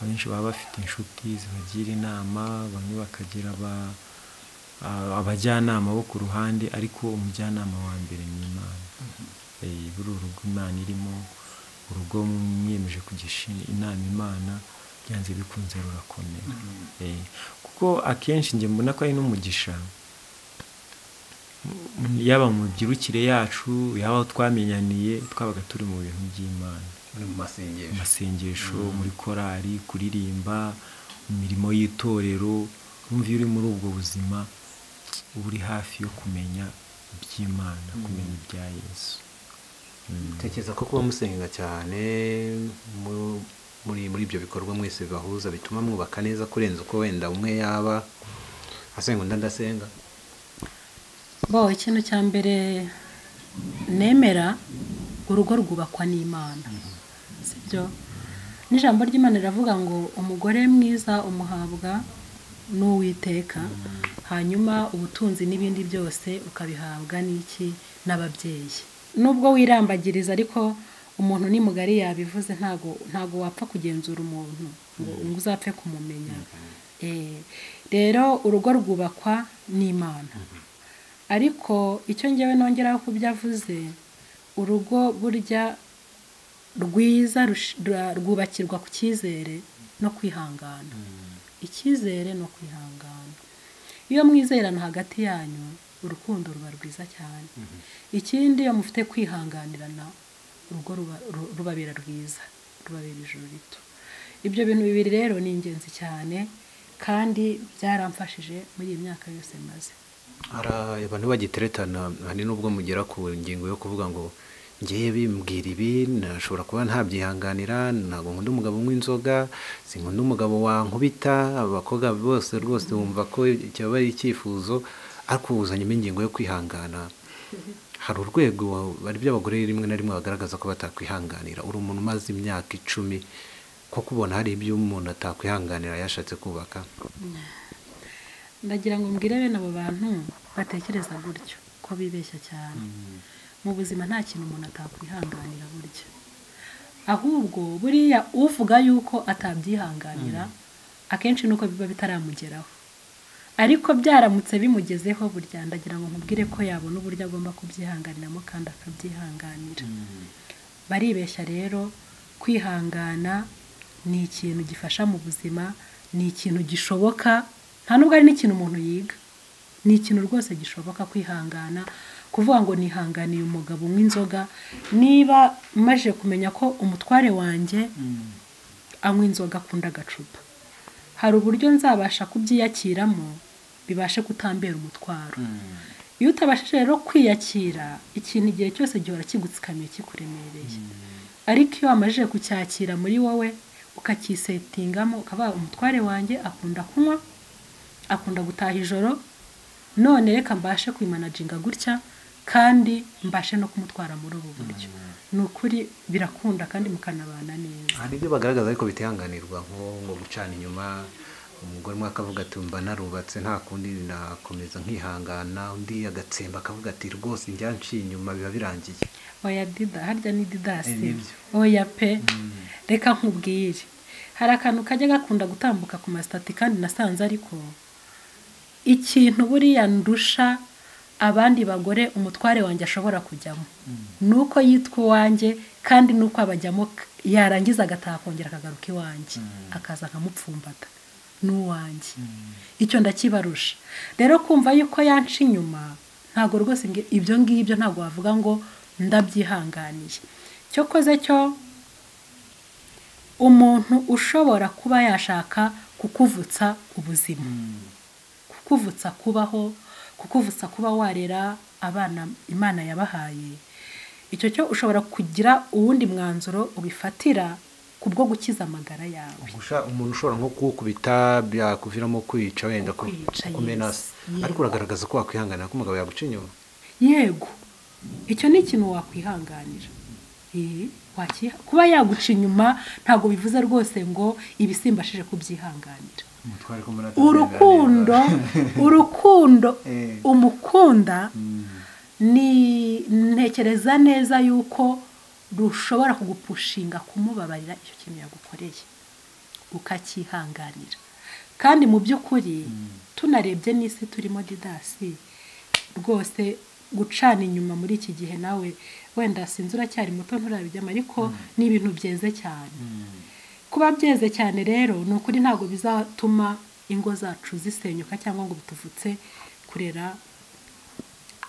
benshi baba bafite inshuti zibagira inama bamwe bakagira abajyanama bo ku ruhande ariko umujyanama wa mbere ni Imana buri urugo Imana irimo urugo mwiyemeje kugisha inama Imana byanze bikunze rurakomera kuko akenshi njye mbona ko ari n'umugisha yaba mu byirukire yacu yaba twamenyaniye twabaga turi mu bintu by'Imana mu masengesho muri korali kuririmba imirimo y'itorero umva uri muri ubwo buzima uri hafi yo kumenya iby'Imana kumenya ibya Yesu tekereza ko kuba musenga cyane muri ibyo bikorwa mwese bibahuza bituma mwubaka neza kurenza uko wenda umwe yaba asenga undi ndasenga ikintu cya mbere nemera urugo rwubakwa n'Imana sibyo n'ijambo ry'Imana riravuga ngo umugore mwiza umuhabwa n'Uwiteka hanyuma ubutunzi n'ibindi byose ukabihabwa n'iki n'ababyeyi nubwo wirambagiriza ariko umuntu ni mugari yabivuze ntago wapfa kugenzura umuntu ngo uzapfe kumumenya rero urugo rwubakwa n'Imana ariko icyo ngewe nongeraho kubyavuze urugo burya rwiza rwubakirwa ku cyizere no kwihangana icyizere no kwihangana iyo mwizerana hagati yanyu urukundo ruba rwiza cyane ikindi iyo mufite kwihanganirana urugo rubabera rwiza rubabera ijuru rito ibyo bintu bibiri rero ni ingenzi cyane kandi byaramfashije muri iyi myaka yose maze abantu bagiteretana hani nubwo mugera ku ngingo yo kuvuga ngo ngiye bimbwira ibi nashobora kuba ntabyihanganira ntabwo nkunda umugabo w'inzoga sinkunda umugabo wankubita abakobwa bose rwose bumva ko cyaba ari icyifuzo ariko uzanyemo ingingo yo kwihangana hari urwego bari by'abagore rimwe na rimwe bagaragaza ko batakwihanganira uri umuntu umaze imyaka 10 ko kubona hari ibyo umuntu atakwihanganira yashatse kubaka ndagira ngo mbwire bene abo bantu batekereza gutyo ko bibeshya cyane mu buzima nta kintu umuntu atakwihanganira burya ahubwo buriya uvuga yuko atabyihanganira akenshi nuko biba bitaramugeraho ariko byaramutse bimugezeho burya ndagira ngo nkubwire ko yabona uburyo agomba kubyihanganiramo kandi akabyihanganira baribeshya rero kwihangana ni ikintu gifasha mu buzima ni ikintu gishoboka nta nubwo ari n'ikintu umuntu yiga ni ikintu rwose gishoboka kwihangana kuvuga ngo nihanganiye umugabo w'inzoga niba maje kumenya ko umutware wanjye anywa inzoga akunda agacupa, hari uburyo nzabasha kubyiyakiramo bibashe kutambera umutwaro. Iyo utabashije rero kwiyakira ikintu igihe cyose gihora kigutsikamiye kikuremereye, ariko iyo wamajije kucyakira muri wowe ukakisetingamo ukavuga umutware wanjye akunda kunywa, akunda gutaha ijoro, none reka mbashe kwimanaginga gutya kandi mbashe no kumutwara muri ubu buryo. Ni ukuri birakunda kandi mukanabana neza. hari ibyo bagaragaza ariko bitihanganirwa nko gucana inyuma, umugore umwe akavuga ati mba narubatse nta kundi nakomeza nkihangana, undi agatsemba akavuga ati rwose njya nciye inyuma biba birangiye. Oya Dida, harya ni Didasi. Oya pe, reka nkubwire, hari akantu kajya gakunda gutambuka ku masitati kandi nasanze ariko ikintu buriya ndusha abandi bagore umutware wanjye ashobora kujyamo nuko yitwa uwanjye, kandi nuko abajyamo yarangiza agataha kongera akagaruka iwanjye akaza nkamupfumbata n'uwanjye. Icyo ndakibarusha rero, kumva yuko yanca inyuma ntabwo rwose ibyo ngibyo ntabwo wavuga ngo ndabyihanganiye. Cyo koze cyo umuntu ushobora kuba yashaka kukuvutsa ubuzima, kukuvutsa kubaho, kukuvutsa kuba warera abana Imana yabahaye, icyo cyo ushobora kugira uwundi mwanzuro ubifatira kubwo gukiza amagara yawe. Umuntu ushobora nko kuwukubita byakuviramo kwica, wenda kumena, ariko uragaragaza ko wakwihanganira ko umugabo yaguca inyuma. Yego, icyo ni ikintu wakwihanganira. Kuba yaguca inyuma ntabwo bivuze rwose ngo ibisimbashije kubyihanganira. urukundo umukunda ni ntekereza neza yuko rushobora kugupushinga kumubabarira icyo kintu yagukoreye ukakihanganira. Kandi mu by'ukuri tunarebye n'isi turimo Didasi, rwose gucana inyuma muri iki gihe nawe wenda sinzi uracyari muto nturabijyamo, ariko ni ibintu byeze cyane. Kuba byeze cyane rero ni ukuri ntabwo bizatuma ingo zacu zisenyuka cyangwa ngo bituvutse kurera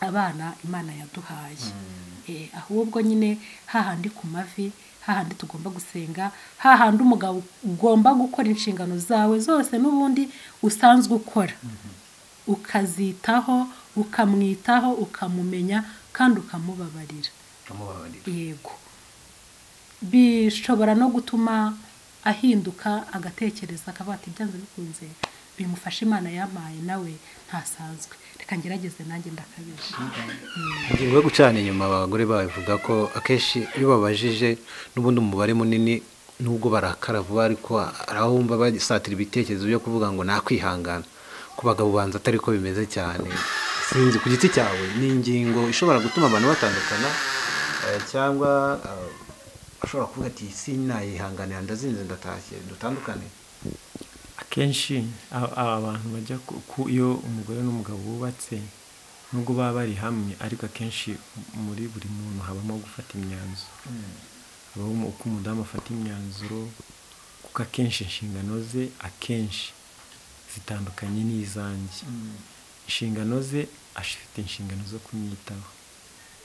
abana Imana yaduhaye. Ahubwo nyine hahandi ku mavi, hahandi tugomba gusenga, hahandi umugabo ugomba gukora inshingano zawe zose n'ubundi usanzwe ukora, ukazitaho, ukamwitaho, ukamumenya kandi ukamubabarira. Yego, bishobora no gutuma ahinduka agatekereza akavuga ati byanze bikunze bimufasha Imana yampaye nawe ntasanzwe, reka ngerageze nanjye ndakabije. Ingingo yo gucana inyuma abagore bavuga ko akenshi iyo babajije n'ubundi umubare munini nubwo barakara vuba, ariko arahumva basatira ibitekerezo byo kuvuga ngo nakwihangana. Ku bagabo banza atari ko bimeze cyane. Sinzi ku giti cyawe ni ingingo ishobora gutuma abantu batandukana, cyangwa ashobora kuvuga ati sinayihanganira ndazinze ndatashye dutandukane. Akenshi abantu bajya iyo umugore n'umugabo bubatse nubwo baba bari hamwe, ariko akenshi muri buri muntu habamo gufata imyanzuro. Habamo uko umudamu afata imyanzuro, kuko akenshi inshingano ze akenshi zitandukanye n'izanjye. Inshingano ze afite inshingano zo kumwitaho,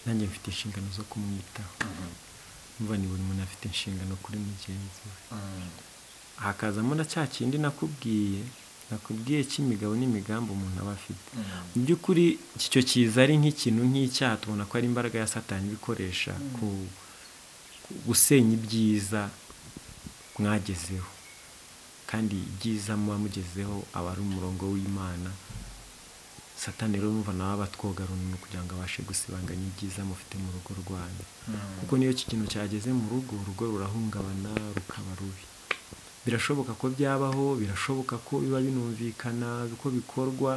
nanjye mfite inshingano zo kumwitaho. Umva ni buri muntu afite inshingano kuri mugenzi we. Hakazamo na cya kindi nakubwiye cy'imigabo n'imigambi umuntu aba afite. Mu by'ukuri icyo kiza ari nk'ikintu nk'icyaha, tubona ko ari imbaraga ya Satani bikoresha gusenya ibyiza mwagezeho, kandi ibyiza muba mugezeho aba ari umurongo w'Imana. Satani rero numva nawe abatwoga runini kugira ngo abashe gusibanganya ibyiza mufite mu rugo rwanyu, kuko niyo kintu cyageze mu rugo, urugo rurahungabana rukaba rubi. Birashoboka ko byabaho, birashoboka ko biba binumvikana ko bikorwa.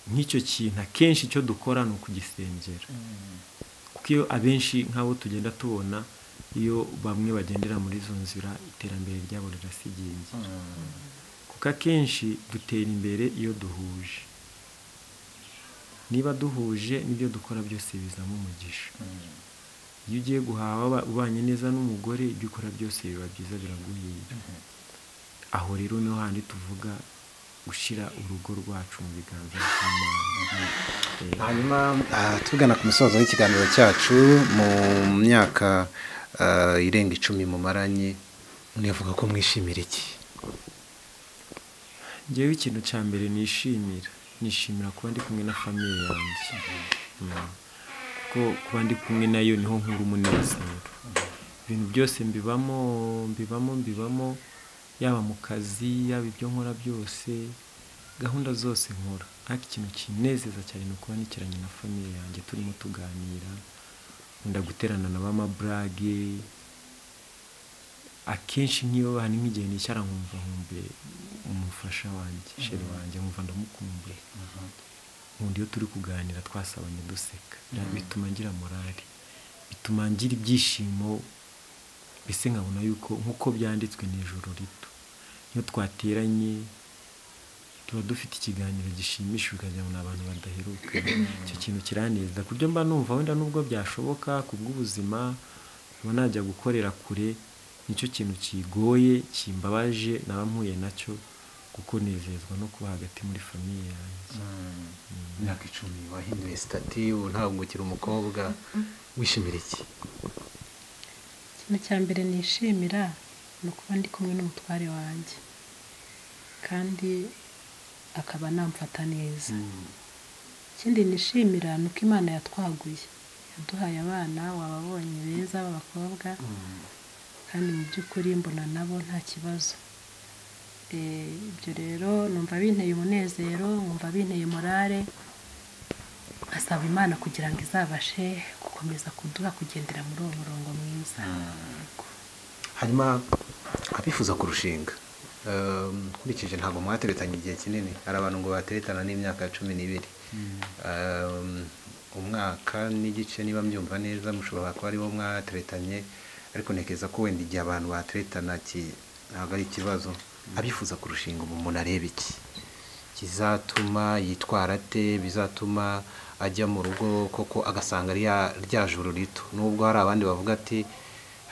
Nk'icyo kintu akenshi icyo dukora ni ukugisengera, kuko iyo abenshi nk'abo tugenda tubona, iyo bamwe bagendera muri izo nzira iterambere ryabo rirasigiye, kuko akenshi dutera imbere iyo duhuje. Niba duhuje n'ibyo dukora byose bizamo umugisha. Iyo ugiye guhaha ubanye neza n'umugore, ibyo ukora byose biba byiza, biraguhira. Aho rero niho handi tuvuga gushyira urugo rwacu mu biganza by'Imana. Hanyuma tugana ku musozo w'ikiganiro cyacu, mu myaka irenga 10 mumaranye, unavuga ko mwishimira iki? ngewe ikintu cya mbere nishimira kuba ndi kumwe na famiye yanjye. Kuko kuba ndi kumwe nayo niho nkura umunezero. Ibintu byose mbibamo yaba mu kazi yaba ibyo nkora byose, gahunda zose nkora, ariko ikintu kinezeza cyane ni ukuba nikiranye na famiye yanjye turimo tuganira, nkunda guterana na bamaburage. Akenshi nk'iyo hari nk'igihe nicara nkumva umufasha wanjye, sheri wanjye, nkumva ndamukumbuye. Nkunda iyo turi kuganira twasabanye duseka, bituma ngira morali, bituma ngira ibyishimo. Mbese nkabona yuko nk'uko byanditswe n'ijoro rito, iyo twateranye tuba dufite ikiganiro gishimishije ukagira ngo ni abantu badaheruka. Icyo kintu kiraneza ku buryo mba numva wenda nubwo byashoboka ku bw'ubuzima uba najya gukorera kure, nicyo kintu kigoye kimbabaje naba mpuye nacyo, kuko nezezwa no kuba hagati muri famiye yanjye. Imyaka 10 wahinduye stati, ubu ntabwo ukiri umukobwa, wishimira iki? Ikintu cya mbere nishimira ni ukuba ndi kumwe n'umutware wanjye kandi akaba namfata neza. Ikindi nishimira ni uko Imana yatwaguye, yaduhaye abana wababonye beza b'abakobwa, kandi mu by'ukuri mbona nabo nta kibazo. Ibyo rero numva binteye umunezero, numva binteye morale, asaba Imana kugira ngo izabashe gukomeza kuduha kugendera muri uwo murongo mwiza. Hanyuma abifuza kurushinga, nkurikije ntabwo mwateretanye igihe kinini, hari abantu ngo bateretana n'imyaka 12, umwaka n'igice niba mbyumva neza, mushobora kuba aribo mwateretanye, ariko ntekeza ko wenda igihe abantu bateretana ntabwo ari ikibazo. Abifuza kurushinga umuntu areba iki kizatuma yitwara ate, bizatuma ajya mu rugo koko agasanga rya joro rito? Nubwo hari abandi bavuga ati,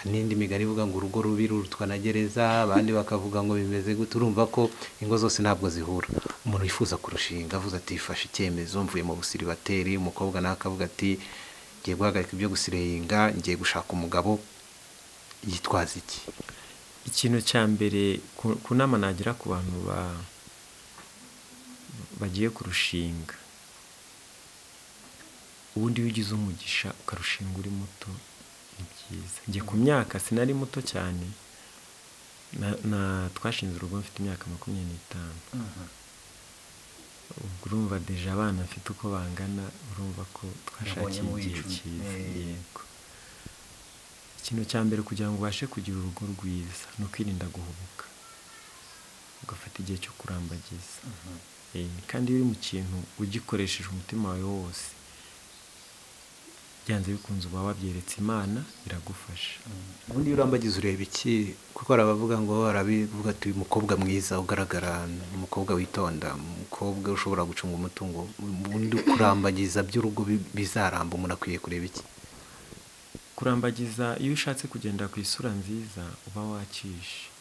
n'indi migani ivuga ngo urugo rubi rurutwa na gereza, abandi bakavuga ngo bimeze gute. Urumva ko ingo zose ntabwo zihura. Umuntu wifuza kurushinga avuze ati fashe icyemezo, mvuye mu busiribateri, umukobwa nawe akavuga ati ngiye guhagarika ibyo gusireyinga, ngiye gushaka umugabo, yitwaza iki? Ikintu cya mbere ku nama nagira ku bantu bagiye kurushinga, ubundi iyo ugize umugisha ukarushinga uri muto ni byiza. Njye ku myaka sinari muto cyane, twashinze urugo mfite imyaka 25. Urumva deja abana mfite uko bangana, urumva ko twashakiye igihe cyiza. Yego, ikintu cya mbere kugira ngo ubashe kugira urugo rwiza ni ukwirinda guhubuka, ugafata igihe cyo kurambagiza. Kandi iyo uri mu kintu ugikoresheje umutima wawe wose, byanze bikunze uba wabyeretse Imana, biragufasha. Ubundi iyo urambagiza ureba iki? Kuko arabavuga ngo arabivuga ati umukobwa mwiza ugaragara, umukobwa witonda, umukobwa ushobora gucunga umutungo. Ubundi kurambagiza by'urugo bizaramba, umuntu akwiye kureba iki? Kurambagiza iyo ushatse kugenda ku isura nziza uba wacishe,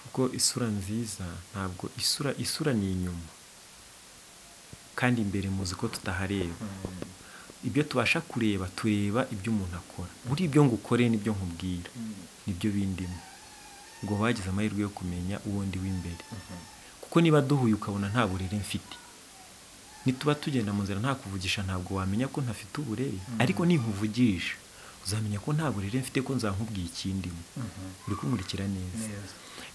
kuko isura nziza ntabwo isura ni inyuma, kandi imbere muzi ko tutahareba. Ibyo tubasha kureba tureba ibyo umuntu akora. Muri ibyo ngukore n'ibyo nkubwira nibyo bindimo, ngo bagize amahirwe yo kumenya uwo ndi w'imbere. Kuko niba duhuye ukabona nta burere mfite, nituba tugenda mu nzira nta kuvugisha, ntabwo wamenya ko ntafite uburere. Ariko ninkuvugisha uzamenya ko nta burere mfite, ko nzankubwiye ikindimo. Uri kumurikira neza.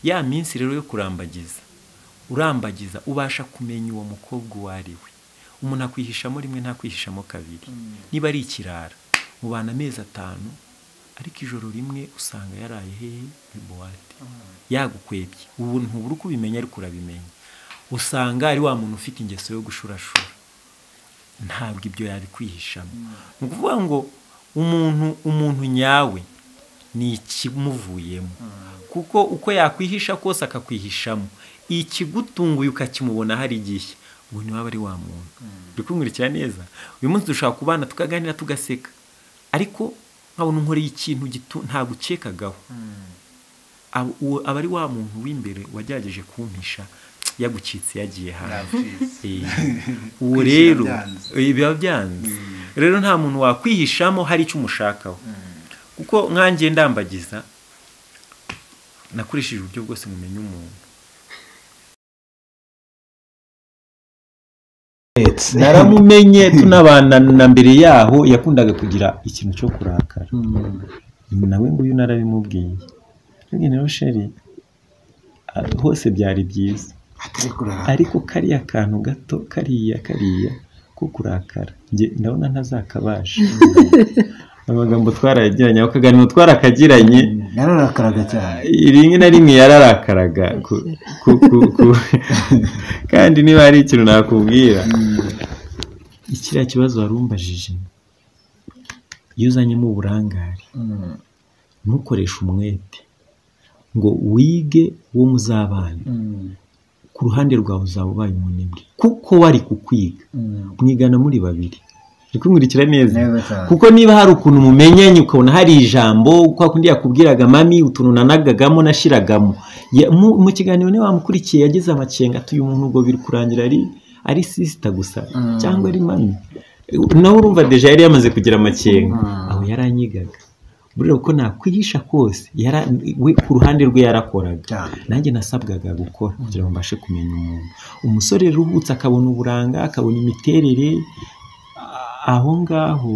Ya minsi rero yo kurambagiza, urambagiza ubasha kumenya uwo mukobwa uwo ari we. Umuntu akwihishamo rimwe, nta kwihishamo kabiri. Niba ari ikirara mubana amezi 5, ariko ijoro rimwe usanga yaraye hehe muri buwate yagukwebye. Ubu ntubura uko ubimenya, ariko urabimenya. Usanga ari wa muntu ufite ingeso yo gushurashura, ntabwo ibyo yari kwihishamo. Ni ukuvuga ngo umuntu nyawe ni ikimuvuyemo, kuko uko yakwihisha kose akakwihishamo, ikigutunguye ukakimubona hari igihe, ubu ni waba ari wa muntu. Bikumurikira neza. Uyu munsi dushaka kubana tukaganira tugaseka, ariko nkabona nkoreye ikintu ntabwo ukekagaho. Aba ari wa muntu w'imbere wagerageje kumpisha, yagucitse yagiye hanze. Uwo rero biba byanze. Rero nta muntu wakwihishamo hari icyo umushakaho. Kuko nkanjye ndambagiza, nakoresheje uburyo bwose ngo umenye umuntu. Naramumenye tunabana na mbere yaho yakundaga kugira ikintu cyo kurakara. Nawe nguyu narabimubwiye. Rero sheri hose byari byiza. Ariko kariya kantu gato kariya ko kurakara nge ndabona ntazakabasha. Amagambo twaragiranye akaganiro twarakagiranye yararakaraga cyane. Rimwe na rimwe yararakaraga kandi niba hari ikintu nakubwira ikiriya kibazo warumbajije iyo uzanyemo uburangare ntukoreshe umwete ngo wige uwo muzabana ku ruhande rwawe uzaba ubaye umunebwe kuko wari kukwiga mwigana muri babiri rikumurikira neza kuko niba hari ukuntu mumenyanye ukabona hari ijambo kwa kundi yakubwiraga mami utuntu nanagagamo nashiragamo mu kiganiro ne wamukurikiye yageze amacenga atuye umuntu ubwo biri kurangira ari sister gusa cyangwa ari mami nawe urumva deja yari yamaze kugira amacenga aho yaranyigaga burira uko nakwigisha kose we ku ruhande rwe yarakoraga nanjye nasabwaga gukora kugira ngo mbashe kumenya umuntu umusore ruhutse akabona uburanga akabona imiterere aho ngaho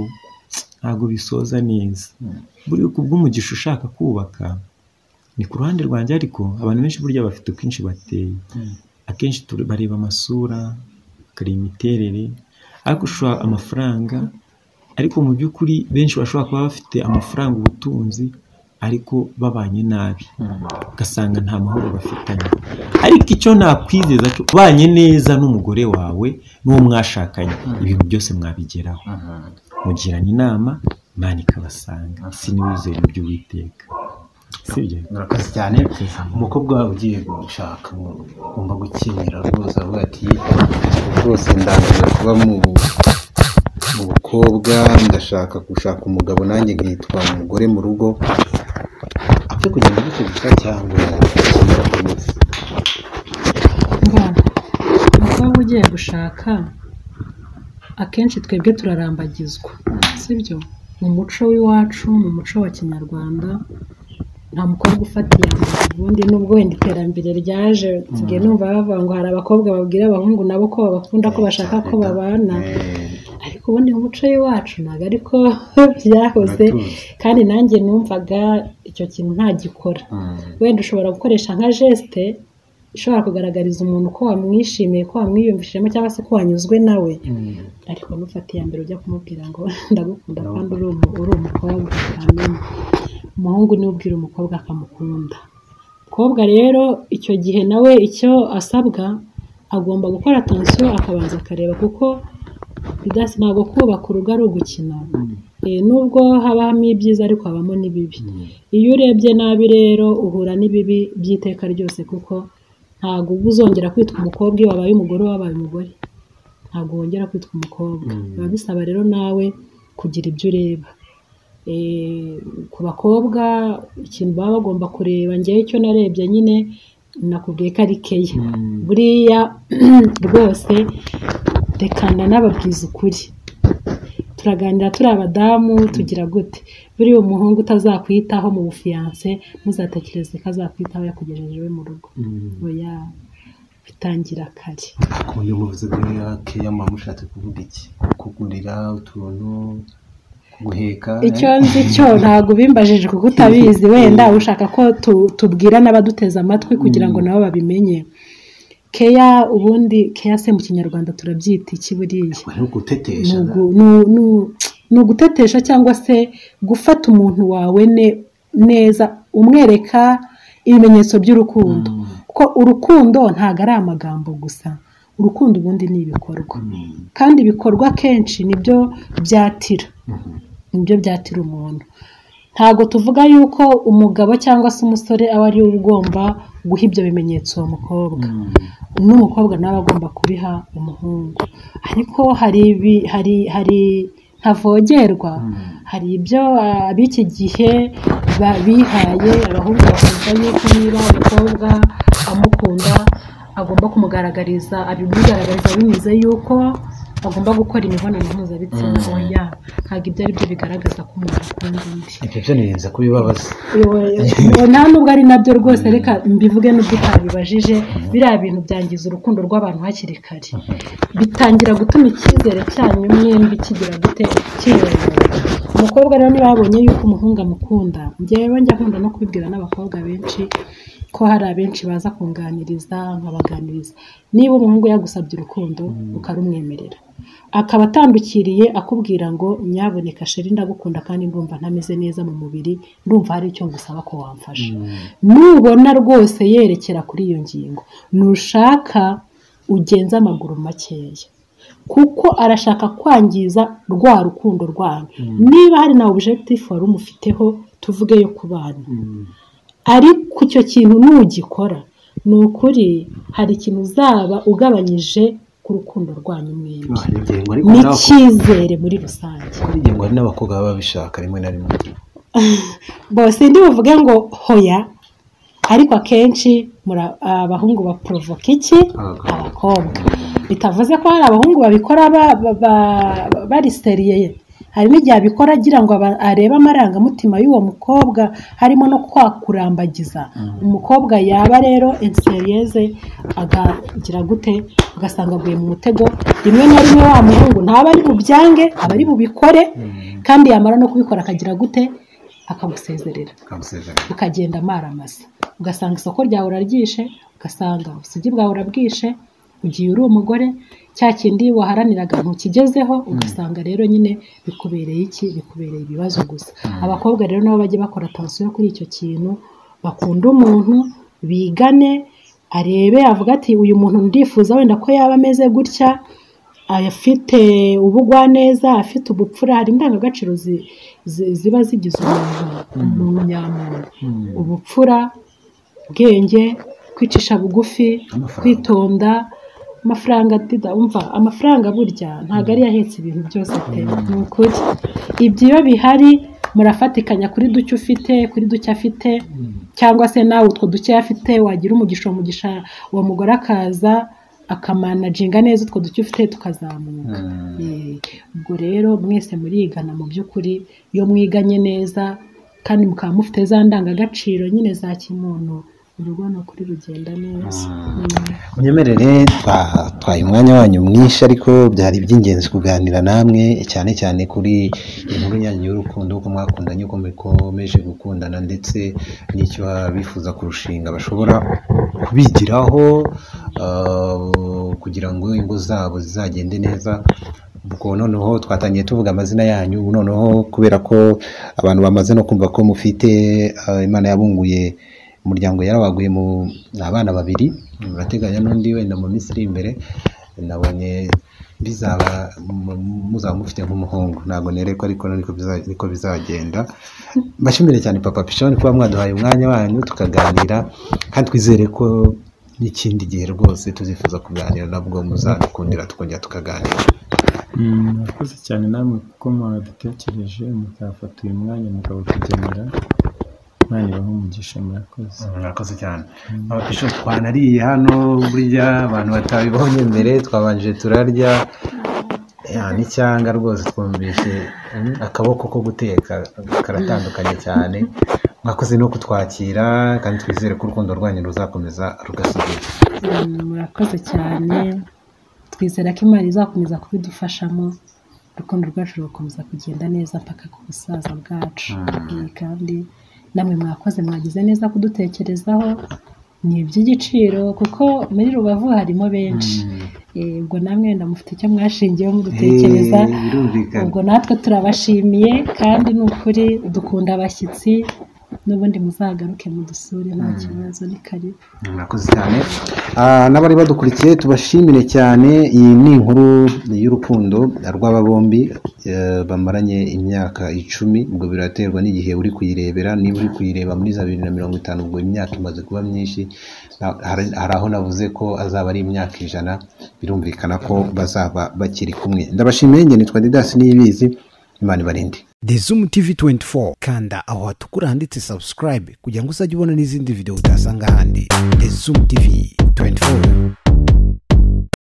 ntago bisoza neza buri kubw'umugisha ushaka kubaka ni ku ruhande rwanjye ariko abantu benshi burya bafite kwinshi bateye akenshi bareba amasura kari imiterere ariko ushaka amafaranga ariko mu by'ukuri benshi bashobora kuba bafite amafaranga ubutunzi ariko babanye nabi ugasanga nta mahoro bafitanye ariko icyo nakwizeza cyo ubanye neza n'umugore wawe n'uwo mwashakanye ibintu byose mwabigeraho mugirana inama Imana ikabasanga siniwizera ibyo Uwiteka sibyo. Murakoze cyane. Umukobwa wawe ugiye gushaka ugomba gukenyera rwose avuga ati rwose ndangije kuba mu bukobwa ndashaka gushaka umugabo nanjye nkitwa umugore mu rugo apfe kugenda gutyo gusa cyangwa umukobwa ugiye gushaka akenshi twebwe turarambagizwa sibyo mu muco w'iwacu mu muco wa Kinyarwanda nta mukobwa ufatiye ubundi nubwo wenda iterambere ryaje tugiye numva bavuga ngo hari abakobwa babwira abahungu nabo ko babakunda ko bashaka ko babana ariko ubundi mu muco w'iwacu ntago ariko byahoze kandi nanjye numvaga icyo kintu ntagikora wenda ushobora gukoresha nka geste ishobora kugaragariza umuntu ko wamwishimiye ko wamwiyumvishemo cyangwa se ko wanyuzwe nawe ariko nufatiye mbere ujya kumubwira ngo ndagukunda kandi uri umukobwa akamenya umuhungu niwe ubwira umukobwa akamukunda umukobwa rero icyo gihe nawe icyo asabwa agomba gukora attention akabanza akareba kuko bidasi ntabwo kubaka urugo ari ugukina nubwo habamo ibyiza ariko habamo n'ibibi iyo urebye nabi rero uhura n'ibibi by'iteka ryose kuko ntabwo uzongera kwitwa umukobwa iyo wabaye umugore wabaye umugore ntabwo wongera kwitwa umukobwa biba bisaba rero nawe kugira ibyo ureba ku bakobwa ikintu baba bagomba kureba ngewe icyo narebye nyine nakubwiye ko ari keya buriya rwose rekana n'ababwiza ukuri turaganira turi abadamu tugira gute buriya umuhungu utazakwitaho mu bufiyanse muzatekereze ko azakwitaho yakugejeje iwe mu rugo oya bitangira kare akuye muvuze keya mama ushatse kuvuga iki kugurira utuntu guheka icyo nzi cyo ntabwo bimbajije kuko utabizi wenda ushaka ko tubwira n'abaduteza amatwi kugira ngo nabo babimenye keya ubundi keya se mu Kinyarwanda turabyita iki buriya ni ugutetesha cyangwa se gufata umuntu wawe neza umwereka ibimenyetso by'urukundo kuko urukundo ntabwo ari amagambo gusa urukundo ubundi ni ibikorwa kandi ibikorwa kenshi nibyo byatira umuntu ntabwo tuvuga yuko umugabo cyangwa se umusore aba ari ugomba guha ibyo bimenyetso uwo mukobwa n'umukobwa nawe agomba kubiha umuhungu ariko hari ntavogerwa hari ibyo ab'iki gihe bihaye abahungu bakumva yuko niba umukobwa amukunda agomba kumugaragariza abimugaragariza binyuze yuko bagomba gukora imibonano mpuzabitsina oya ntabwo ibyo ari byo bigaragaza ko umuntu akunda undi. ibyo byo nirinze kubibabaza nta nubwo ari nabyo rwose, reka mbivuge n'ubwo utabibajije, biriya bintu byangiza urukundo rw'abantu hakiri kare, bitangira gutuma icyizere cyanyu mwembi kigira gute kiyongera. Umukobwa rero niba yabonye yuko umuhungu amukunda, njyewe njya nkunda no kubibwira n'abakobwa benshi ko hari abenshi baza kunganiriza nkabaganiriza, niba umuhungu yagusabye urukundo ukarumwemerera akaba atandukiriye akubwira ngo nyaboneka sheri ndagukunda kandi ndumva ntameze neza mu mubiri, ndumva hari icyo ngusaba ko wamfasha, nubona rwose yerekera kuri iyo ngingo nushaka ugenza amaguru makeya, kuko arashaka kwangiza rwa rukundo rwanyu. Niba hari na objectif wari umufiteho tuvuge yo kubana, ariko icyo kintu nugikora ni ukuri hari ikintu uzaba ugabanyije ku rukundo rwanyu mwembi n'icyizere muri rusange. ngo hari n'abakobwa baba babishaka rimwe na rimwe bose ndi buvuge ngo hoya, ariko akenshi abahungu baporovoka iki abakobwa, bitavuze ko hari abahungu babikora bari seriye, hari n'igihe abikora agira ngo arebe amarangamutima y'uwo mukobwa, harimo no kwakurambagiza. Umukobwa yaba rero inseriyeze agagira gute, ugasanga aguye mu mutego. Rimwe na rimwe wa muhungu ntaba ari bubyange, aba ari bubikore, kandi yamara no kubikora akagira gute, akagusezerera, ukagenda amaramasa, ugasanga isoko ryawe uraryishe, ugasanga ubusugi bwawe urabwishe, ugiye uri umugore, cya kindi waharaniraga ntukigezeho, ugasanga rero nyine bikubereye iki, bikubereye ibibazo gusa. Abakobwa rero nabo bajye bakora attention kuri icyo kintu, bakunda umuntu, bigane, arebe avuga ati uyu muntu ndifuza wenda ko yaba ameze gutya, afite ubugwaneza, afite ubupfura. Hari indangagaciro ziba zigize umuntu nyamuntu: ubupfura, ubwenge, kwicisha bugufi, kwitonda, amafaranga. Amafaranga burya ntabwo ari yahetse ibintu byose pe, ni ukuri. Ibyo iyo bihari murafatikanya kuri duke ufite, kuri duke afite, cyangwa se nawe utwo duke afite wagira umugisha uwo mugore akaza akamanaginga neza utwo duke ufite tukazamuka. Ubwo rero mwese murigana mu by'ukuri, iyo mwiganye neza kandi mukaba mufite za ndangagaciro nyine za kimuntu, urugo ni ukuri rugenda neza. munyemerere twaye umwanya wanyu mwinshi, ariko byari iby'ingenzi kuganira namwe cyane cyane kuri inkuru yanyu y'urukundo, uko mwakundanye, uko mukomeje gukundana, ndetse n'icyo bifuza kurushinga bashobora kubigiraho kugira ngo ingo zabo zizagende neza. ubwo noneho twatangiye tuvuga amazina yanyu, noneho kubera ko abantu bamaze no kumva ko mufite Imana yabunguye umuryango yarabaguye mu abana 2, murateganya n'undi wenda mu minsi iri imbere, nabonye bizaba muzaba mufite nk'umuhungu, ntabwo nereko ariko niko bizagenda. Mbashimire cyane Papa Pishoni kuba mwaduhaye umwanya wanyu tukaganira, kandi twizere ko n'ikindi gihe rwose tuzifuza kuganira nabwo muzadukundira tukongera tukaganira. Murakoze cyane namwe kuko mwadutekereje mukafata uyu mwanya mukawutugenera. Imana ibahe umugisha. Murakoze cyane. Papa Pishoni twanariye hano, burya abantu batabibonye mbere twabanje turarya n'icyanga rwose, twumvishe akaboko ko guteka karatandukanye cyane. Mwakoze no kutwakira, kandi twizere ko urukundo rwanyu ruzakomeza rugasubira. Murakoze cyane, twizera ko Imana izakomeza kubidufashamo, urukundo rwacu rukomeza kugenda neza mpaka ku busaza bwacu. Kandi namwe mwakoze, mwagize neza kudutekerezaho, ni iby'igiciro kuko muri Rubavu harimo benshi. Ubwo namwe ndamufite icyo mwashingiyeho mudutekereza, ubwo natwe turabashimiye, kandi ni ukuri dukunda abashyitsi, n'ubundi muzagaruke mudusure nta kibazo, ni karibu. Murakoze cyane. N'abari badukurikiye tubashimire cyane. Iyi ni inkuru y'urukundo rw'aba bombi bamaranye imyaka 10, ubwo biraterwa n'igihe uri kuyirebera. Niba uri kuyireba muri 2050, ubwo imyaka imaze kuba myinshi. Hari aho navuze ko azaba ari imyaka 100, birumvikana ko bazaba bakiri kumwe. Ndabashimiye, njye nitwa Didas Niyibizi. Imana ibarinde. The Zoom TV 24, kanda aho hatukura handitse subscribe kugira ngo uzajye ubona n'izindi video utasanga handi. The Zoom TV 24.